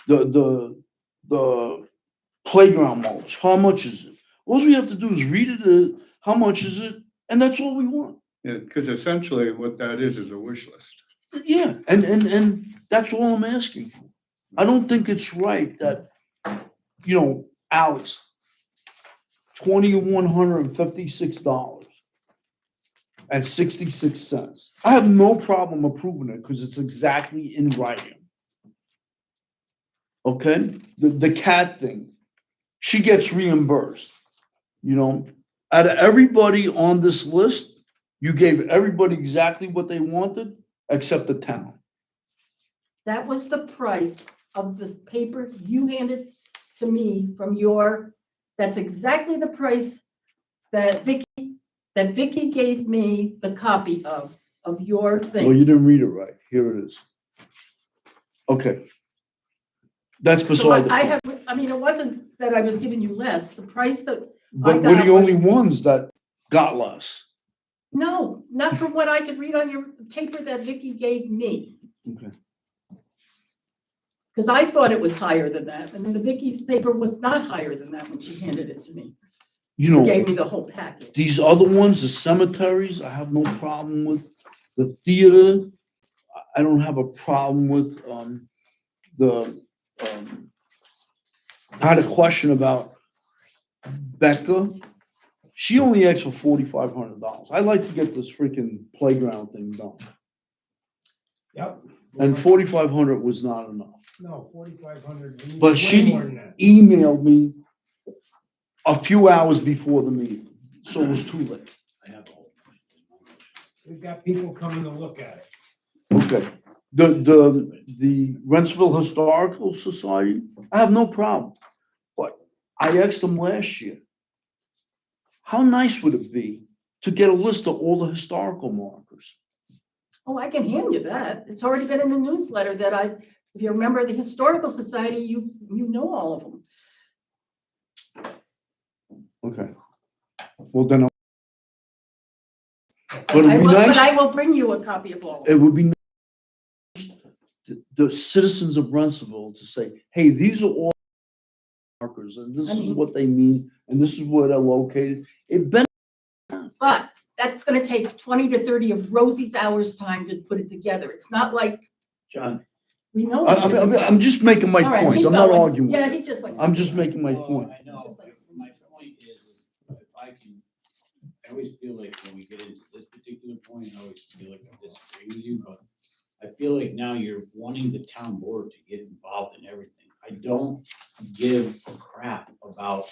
The playground mulch, how much is it? All we have to do is read it, how much is it? And that's all we want. Yeah, because essentially what that is a wish list. Yeah, and that's all I'm asking for. I don't think it's right that, Alex, $2,156.66. I have no problem approving it because it's exactly in writing. Okay, the cat thing, she gets reimbursed, Out of everybody on this list, you gave everybody exactly what they wanted, except the town. That was the price of the paper you handed to me from that's exactly the price that Vicky gave me the copy of your Well, thing. you didn't read it right. Here it is. Okay. That's So beside the I point. it wasn't that I was giving you less, the price that, But I we're got the only was- ones that got less. no, not from what I could read on your paper that Vicky gave me. Okay. Because I thought it was higher than that, and then the Vicky's paper was not higher than that when she handed it to me. She gave me the whole package. These other ones, the cemeteries, I have no problem with. The theater, I don't have a problem with. I had a question about Becca. She only asked for $4,500. I'd like to get this freaking playground thing done. yep. And 4,500 was not enough. No, 4,500. But way she more than that. emailed me a few hours before the meeting, so it was too late. I have all. We've got people coming to look at it. Okay, the Rentsville Historical Society, I have no problem. But I asked them last year, how nice would it be to get a list of all the historical markers? Oh, I can hand you that. It's already been in the newsletter if you remember the Historical Society, you know all of them. Okay, well then But it'd be But nice, I will bring you a copy of all. it would be nice the citizens of Brentsville to say, hey, these are all markers, and this I is mean- what they mean, and this is where they're located. It benefits. But that's gonna take 20 to 30 of Rosie's hours' time to put it together. It's not like, John, we know. I'm just making my All right, points. keep I'm not going. arguing. Yeah, he just like. I'm just making my well, point. I know, my point is if I can, I always feel like when we get into this particular point, I always feel like I disagree with you, but I feel like now you're wanting the town board to get involved in everything. I don't give a crap about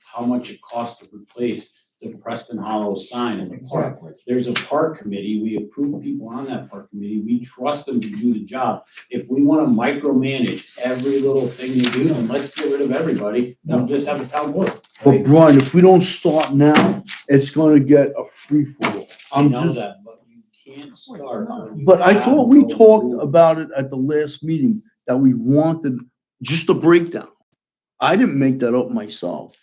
how much it costs to replace the Preston Hollow sign in the park. There's a park committee, we approve people on that park committee, we trust them to do the job. If we wanna micromanage every little thing they do, then let's get rid of everybody, and we'll just have a town board. But Brian, if we don't start now, it's gonna get a free for all. I I'm know just, that, but you can't start. when you but I have thought we no talked rules. about it at the last meeting, that we wanted just a breakdown. I didn't make that up myself.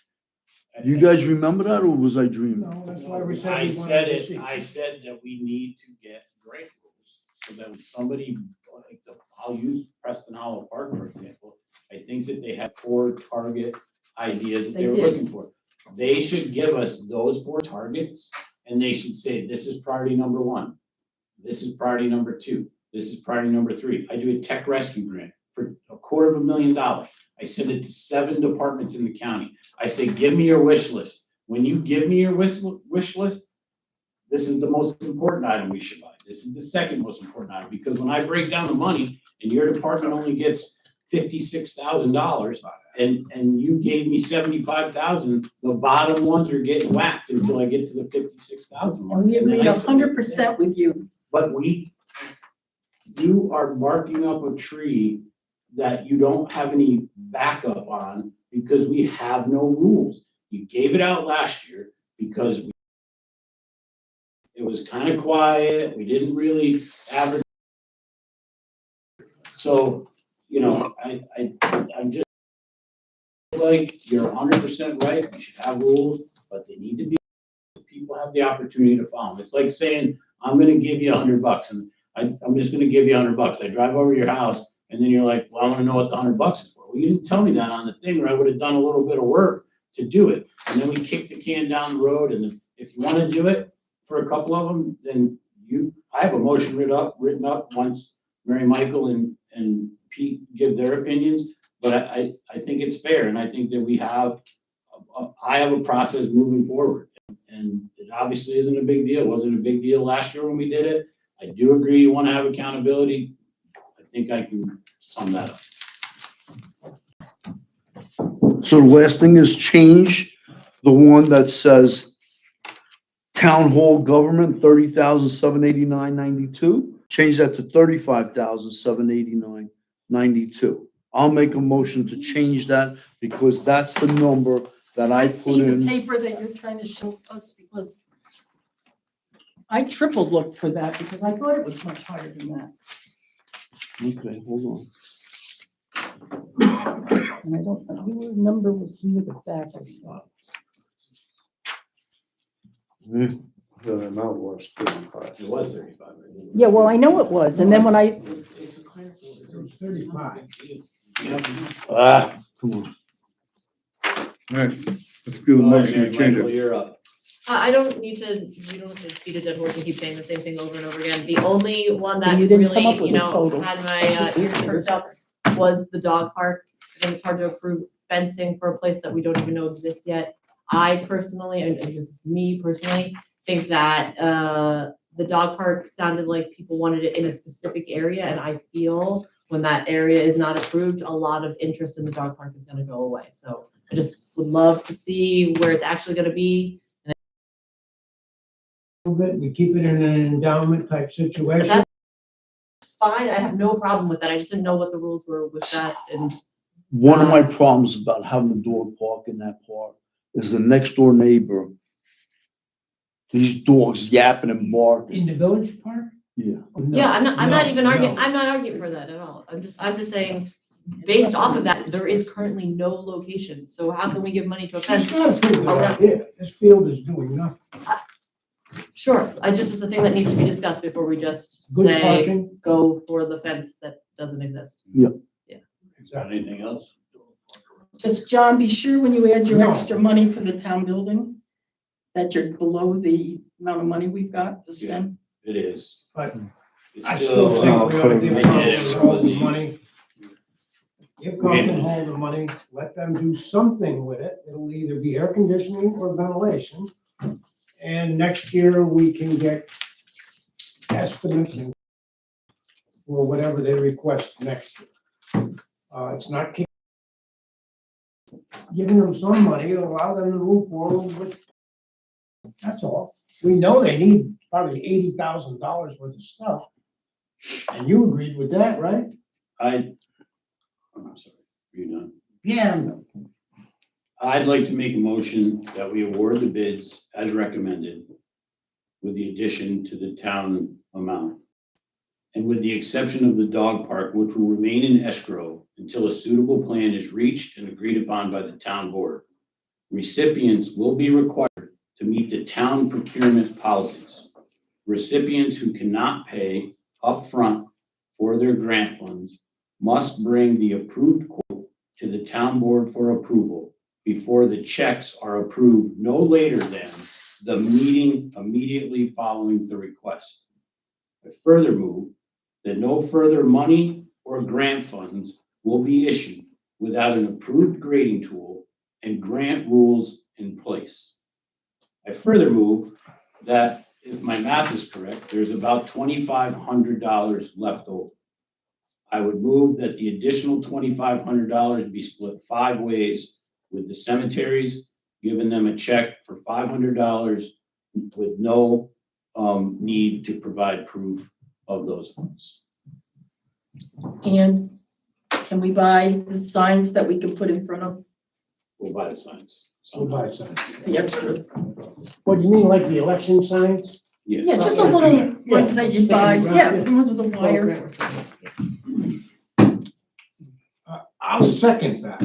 You guys remember that, or was I dreaming? No, that's why we said I we said wanted to it, see. I said that we need to get grant rules, so that when somebody, like, I'll use Preston Hollow Park, for example. I think that they have 4 target ideas that They they were did. looking for. They should give us those 4 targets, and they should say, this is priority number 1. This is priority number 2. This is priority number 3. I do a tech rescue grant for $250,000. I send it to 7 departments in the county. I say, give me your wish list. When you give me your wish list, this is the most important item we should buy. This is the second most important item, because when I break down the money and your department only gets $56,000 and you gave me 75,000, the bottom ones are getting whacked until I get to the 56,000 mark. And we And then agreed I said, 100% with you. But you are marking up a tree that you don't have any backup on because we have no rules. You gave it out last year because it was kind of quiet, we didn't really advertise. So, I'm just like, you're 100% right, we should have rules, but they need to be, people have the opportunity to follow them. It's like saying, I'm gonna give you $100 and I'm just gonna give you $100. I drive over to your house and then you're like, well, I wanna know what the $100 is for. Well, you didn't tell me that on the thing, or I would have done a little bit of work to do it. And then we kick the can down the road, and if you wanna do it for a couple of them, then I have a motion written up once Mary Michael and Pete give their opinions. But I think it's fair, and I think that I have a process moving forward. And it obviously isn't a big deal. It wasn't a big deal last year when we did it. I do agree you want to have accountability. I think I can sum that up. So the last thing is change the one that says town hall government, 30,789.92. Change that to 35,789.92. I'll make a motion to change that because that's the number that I put see the in. paper that you're trying to show us, because I triple looked for that because I thought it was much higher than that. Okay, hold on. And I don't know, your number was near the back, I thought. The amount was 35. It was 35. Right? Yeah, well, I know it was, and then when I, It's a clear. It was 35. Come on. All right, let's do a motion to change Michael, it. you're up. I don't need to, you don't have to beat a dead horse and keep saying the same thing over and over again. The only one So that you didn't come really, up with you a know, total. had my ears perked up was the dog park. I think it's hard to approve fencing for a place that we don't even know exists yet. I personally, and this is me personally, think that the dog park sounded like people wanted it in a specific area, and I feel when that area is not approved, a lot of interest in the dog park is gonna go away. So I just would love to see where it's actually gonna be. Move it, we keep it in an endowment type situation. That's fine, I have no problem with that. I just didn't know what the rules were with that, and One of my problems about having a dog park in that park is the next door neighbor. These dogs yapping and barking. In the village park? Yeah. No, yeah, I'm not no, even arguing, no. I'm not arguing for that at all. I'm just saying, based off of that, there is currently no location, so how can we give money to a It's fence? not a pretty good idea. This field is doing nothing. Sure, I just, it's a thing that needs to be discussed before we just Good say, parking, go for the fence that doesn't exist. exactly. Anything else? Just, John, be sure when you add your No. extra money for the town building, that you're below the amount of money we've got to spend. It is. But It's I still think we ought to give I did it Concord for Hall the the- money. Give Concord Hall the money, let them do something with it. It'll either be air conditioning or ventilation. And next year, we can get estimates and for whatever they request next year. It's not giving them some money, allow them to move forward with, that's all. We know they need probably $80,000 worth of stuff. And you agreed with that, right? I'm sorry, are you done? Yeah. I'd like to make a motion that we award the bids as recommended with the addition to the town amount. And with the exception of the dog park, which will remain in escrow until a suitable plan is reached and agreed upon by the town board. Recipients will be required to meet the town procurement policies. Recipients who cannot pay upfront for their grant funds must bring the approved quote to the town board for approval before the checks are approved no later than the meeting immediately following the request. I further move that no further money or grant funds will be issued without an approved grading tool and grant rules in place. I further move that, if my math is correct, there's about $2,500 left over. I would move that the additional $2,500 be split 5 ways, with the cemeteries giving them a check for $500 with no need to provide proof of those funds. And can we buy the signs that we can put in front of We'll buy the signs. So buy some. the extra? What do you mean, like the election signs? Yes. Yeah, just those little ones that you buy, yes, the ones with the wire. I'll second that.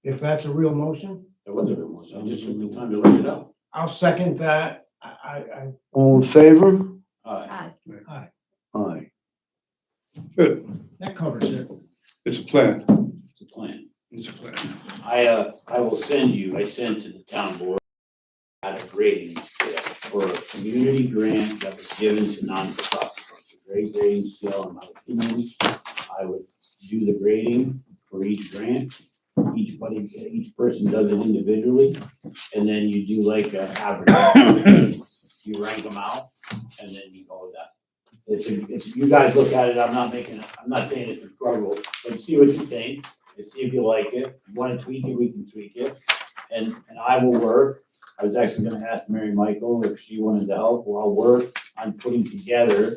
If that's a real motion, That wasn't a motion. I just took the time to look it up. I'll second that. I All in favor? Aye. Aye. Good, that covers it. it's a plan, It's a plan. it's a plan. I will send you, I sent to the town board at a grading scale for a community grant that was given to non-for-profit. It's a great grading scale, in my opinion. I would do the grading for each grant. Each person does it individually, and then you do like an average. You rank them out, and then you go with that. It's, you guys look at it, I'm not saying it's a struggle, but see what you think, and see if you like it. If you wanna tweak it, we can tweak it, and I will work. I was actually gonna ask Mary Michael if she wanted to help, well, I'll work on putting together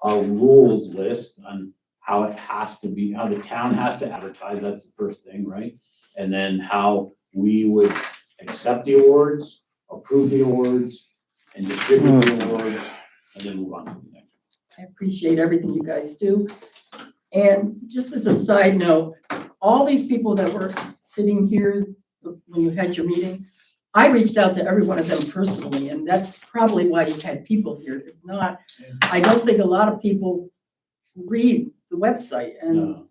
a rules list on how it has to be, how the town has to advertise, that's the first thing, right? And then how we would accept the awards, approve the awards, and distribute the awards, and then move on to the next. I appreciate everything you guys do. And just as a side note, all these people that were sitting here when you had your meeting, I reached out to every one of them personally, and that's probably why you had people here. If not, I don't think a lot of people read the website, and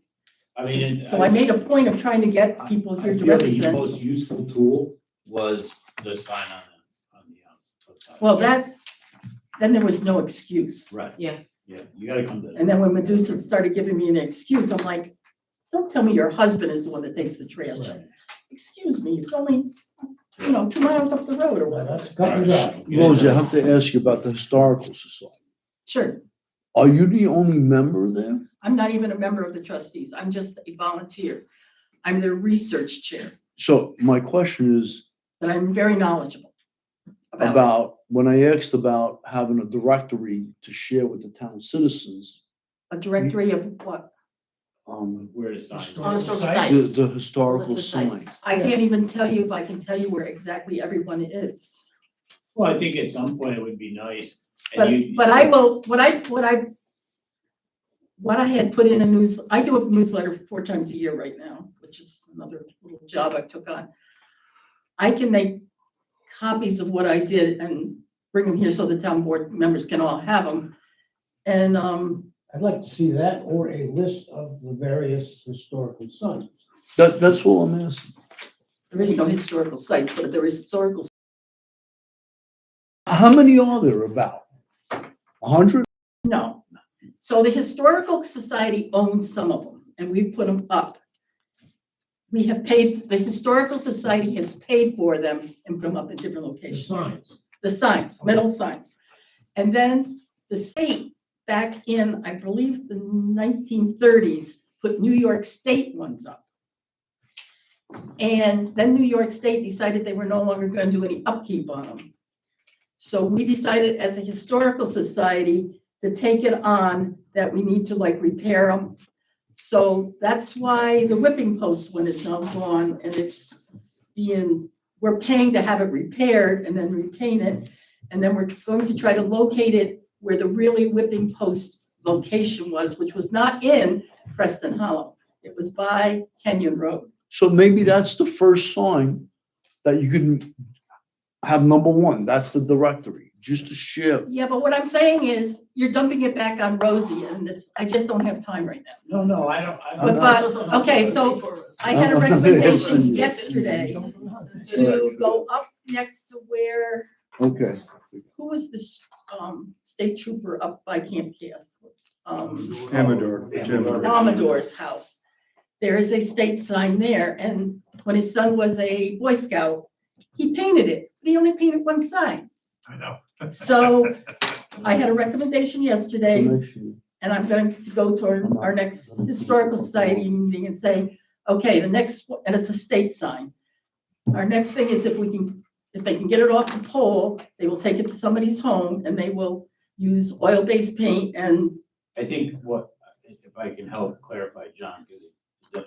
I mean, so I made a point of trying to get people here I to feel the represent. most useful tool was the sign on the outside. Well, then there was no excuse. Right, Yeah, yeah, you gotta come to that. And then when Medusa started giving me an excuse, I'm like, don't tell me your husband is the one that takes the trash. Excuse me, it's only, 2 miles up the road or whatever. That's cut it out. Rose, I have to ask you about the Historical Society. Sure, Are you the only member there? I'm not even a member of the trustees. I'm just a volunteer. I'm their research chair, So my question is but I'm very knowledgeable about, when I asked about having a directory to share with the town citizens, a directory of what? Where to sign. On historical Sites? sites. the historical List of sites. sign. I can't even tell you if I can tell you where exactly everyone is. Well, I think at some point it would be nice. But, and you- but I will, what I had put in I do a newsletter 4 times a year right now, which is another little job I took on. I can make copies of what I did and bring them here so the town board members can all have them. And, I'd like to see that or a list of the various historical sites. That's all I'm asking. there is no historical sites, but there is historical. How many are there about? 100? No. So the Historical Society owns some of them, and we put them up. We have paid, the Historical Society has paid for them and put them up in different The locations. signs. The signs, metal signs. And then the state, back in, I believe, the 1930s, put New York State ones up. And then New York State decided they were no longer going to do any upkeep on them. So we decided as a historical society to take it on that we need to like repair them. So that's why the whipping post one is now gone, and it's being, we're paying to have it repaired and then retain it. And then we're going to try to locate it where the really whipping post location was, which was not in Preston Hollow. It was by Kenyon Road. So maybe that's the first sign that you can have number one. That's the directory, just to share. Yeah, but what I'm saying is, you're dumping it back on Rosie, and I just don't have time right now. No, I don't. But, okay, so I had a recommendation yesterday to go up next to where, Okay. who was this, state trooper up by Camp Cass? Amador, Jim. Amador's house. There is a state sign there, and when his son was a Boy Scout, he painted it, but he only painted one side. I know. So I had a recommendation yesterday, Next year. and I'm going to go to our next historical society meeting and say, okay, the next, and it's a state sign. Our next thing is if they can get it off the pole, they will take it to somebody's home and they will use oil-based paint and, I think if I can help clarify, John, because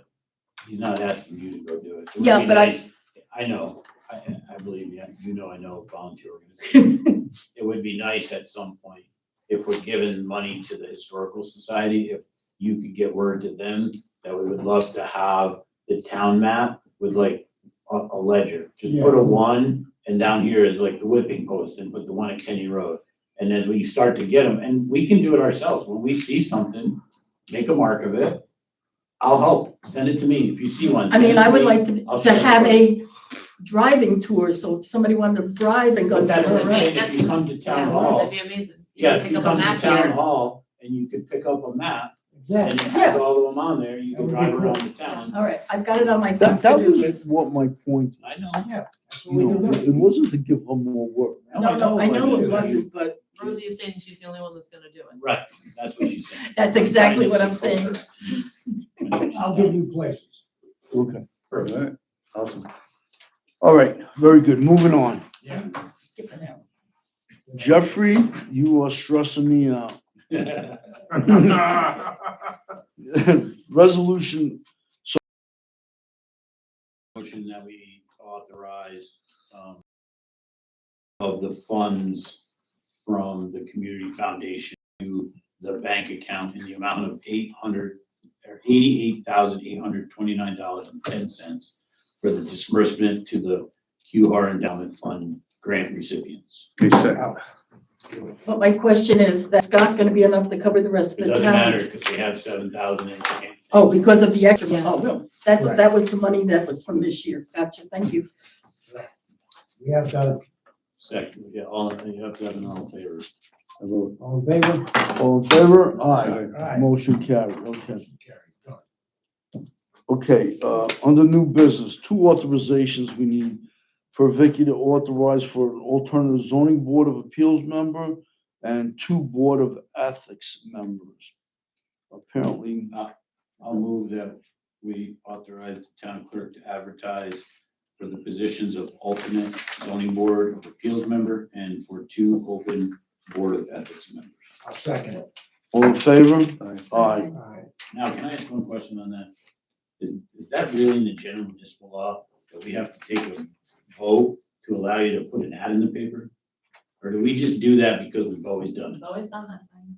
he's not asking you to go do it. It would Yeah, be but nice- I know, I believe you, I know volunteer organization. It would be nice at some point, if we're giving money to the Historical Society, if you could get word to them that we would love to have the town map with like a ledger. Just put a 1, and down here is like the whipping post, and put the 1 at Kenny Road. And as we start to get them, and we can do it ourselves, when we see something, make a mark of it. I'll help, send it to me, if you see one. I mean, send it I would me. like I'll to send it have to a driving tour, so if somebody wanted to drive and go But that's what I'm down. saying, if you come to town Yeah, hall, that'd be amazing. You yeah, can if pick you up a come to map town here. hall and you could pick up a map and Exactly. it has all of them on there, you can That would be drive cool. around the town. All right, I've got it on my That to-do was list. what my point, I know. Yeah. That's what you we know, do. it wasn't to give her more work. No, I know but it wasn't, but Rosie is saying she's the only one that's gonna do it. Right, that's what she's saying. that's exactly what I'm saying. I'll give you places. Okay, All right, awesome. all right, very good, moving on. Skipping out. Jeffrey, you are stressing me out. Resolution, Motion that we authorize, of the funds from the community foundation to the bank account in the amount of $88,829.10 for the disbursement to the QHAR Endowment Fund grant recipients. Okay, second. But my question is, that's not gonna be enough to cover the rest It of the doesn't matter towns? because we have 7,000 in the account. Oh, because of the extra, Yeah. oh, no, that's, Right. that was the money that was from this year. Gotcha, thank you. We have got, Second, yeah, you have to have an all in favor. I vote. all in favor? All in favor? Aye. Aye. Motion carried, okay. Carry, done. Okay, under new business, 2 authorizations we need for Vicky to authorize for an alternative zoning board of appeals member and 2 board of ethics members. Apparently, I'll move that we authorize the town clerk to advertise for the positions of alternate zoning board of appeals member and for 2 open board of ethics members. I'll second it. all in favor? Aye. Aye. All right. Now, can I ask one question on that? Is that really in the general municipal law that we have to take a vote to allow you to put an ad in the paper? Or do we just do that because we've always done it? I've always done that thing.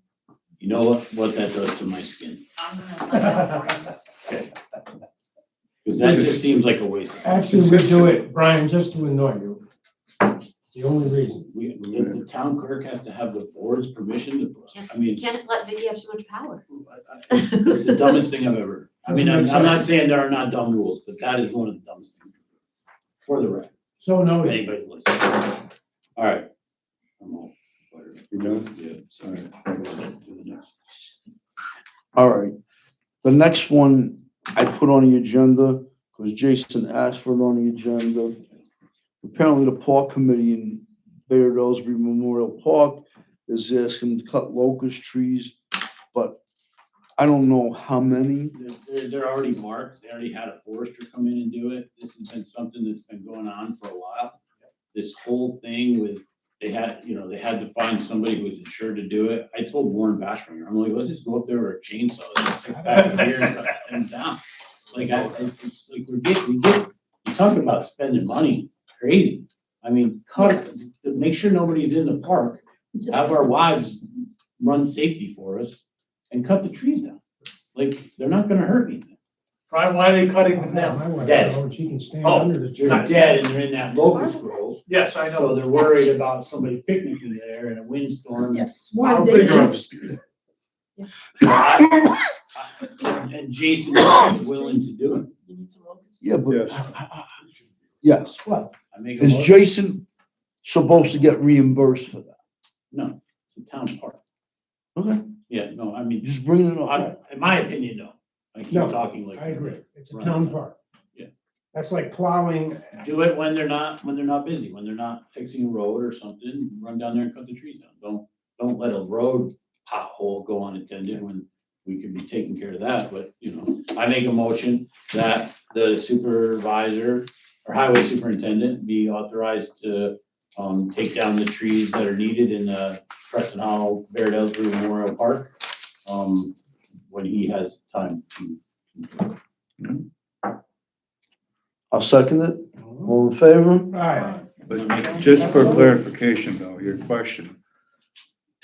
You know what that does to my skin? I'm gonna find out. Because that just seems like a waste of time. Actually, we do it, Brian, just to annoy you. It's the only reason. The town clerk has to have the board's permission to, I mean, Can't let Vicky have too much power. it's the dumbest thing I've ever, I mean, I'm not saying there are not dumb rules, but that is one of the dumbest things. For the record, So if noted. anybody's listening. All right. I'm all fired up. You done? Yeah, All sorry. right. Do the next. All right. The next one I put on the agenda because Jason asked for it on the agenda. Apparently the park committee in Bayard Ellsbury Memorial Park is asking to cut locust trees, but I don't know how many. They're already marked. They already had a forester come in and do it. This has been something that's been going on for a while. This whole thing with, they had to find somebody who was insured to do it. I told Warren Bashringer, I'm like, let's just go up there with a chainsaw, let's sit back here and cut the thing down. Like, it's like, you're talking about spending money, crazy. I mean, make sure nobody's in the park, have our wives run safety for us and cut the trees down. Like, they're not gonna hurt anything. Brian, why are they cutting them down? My wife, Dead. oh, she can stand Oh, under the tree. They're dead and they're in that locust grove. Yes, I So know. they're worried about somebody picnicking there in a windstorm. Yeah, it's How more big are dangerous. And Jason is willing to do it. You need some locusts. Yeah, but, Yes. yes. What? I make a Is motion. Jason supposed to get reimbursed for that? No, it's a town park. Okay, Yeah, no, I mean, just bringing it up. in my opinion, no. I keep No, talking like. I agree. It's a Right. town park. Yeah. That's like plowing. Do it when they're not busy, when they're not fixing a road or something, run down there and cut the trees down. Don't let a road pothole go unattended when we could be taking care of that, but, I make a motion that the supervisor or highway superintendent be authorized to, take down the trees that are needed in the Preston Hollow Bayard Ellsbury Memorial Park, when he has time to. I'll second it. All in favor? Right. But just for clarification though, your question.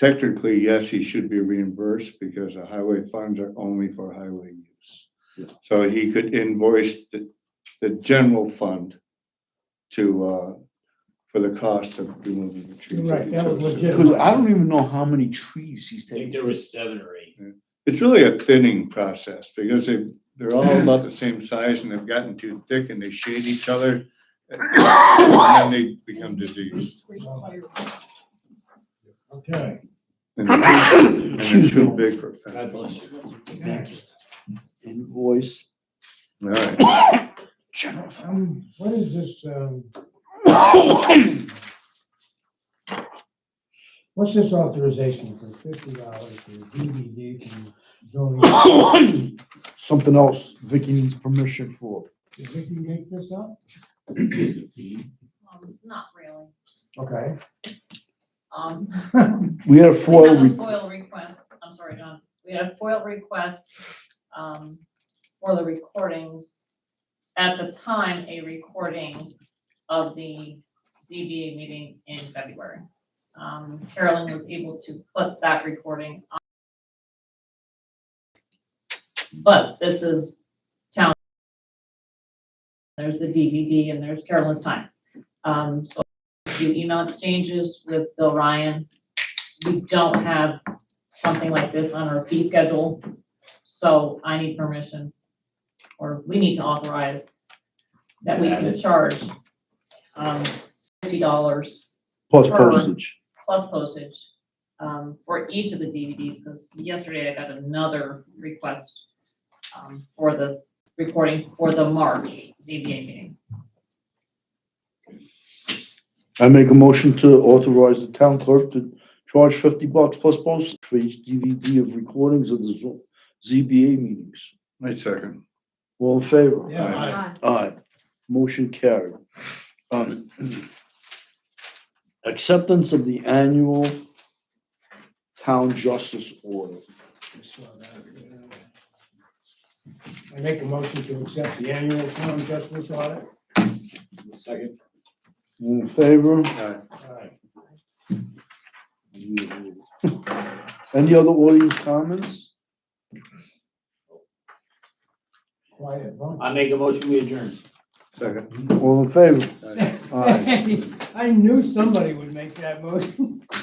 Technically, yes, he should be reimbursed because the highway funds are only for highway use. Yeah. So he could invoice the general fund to, for the cost of removing the trees. Right, that was legit. Because I don't even know how many trees he's I think taking. there was 7 or 8. It's really a thinning process because they're all about the same size and they've gotten too thick and they shade each other. And then they become diseased. Okay. And they're too big for God fence. bless you. Next. Invoice. All right. What is this, what's this authorization for $50 for DVD from zoning? Something else Vicky needs permission for. Did Vicky make this up? Not really. Okay. We had a We FOIL, had a FOIL request, I'm sorry, John, we had a FOIL request, for the recordings. At the time, a recording of the ZBA meeting in February. Carolyn was able to put that recording on. But this is town. There's the DVD and there's Carolyn's time. So do email exchanges with Bill Ryan. We don't have something like this on our fee schedule, so I need permission, or we need to authorize that we can charge $50 plus postage. plus postage for each of the DVDs, because yesterday I got another request for the recording for the March ZBA meeting. I make a motion to authorize the town clerk to charge $50 plus postage for each DVD of recordings of the ZBA meetings. My second. All in favor? Yeah. Aye. Motion carried. Acceptance of the annual town justice order. I make a motion to accept the annual town justice audit. Second. All in favor? Aye. Any other audience comments? Quiet bunch. I make a motion, we adjourn. Second. All in favor? Aye. Aye. I knew somebody would make that motion.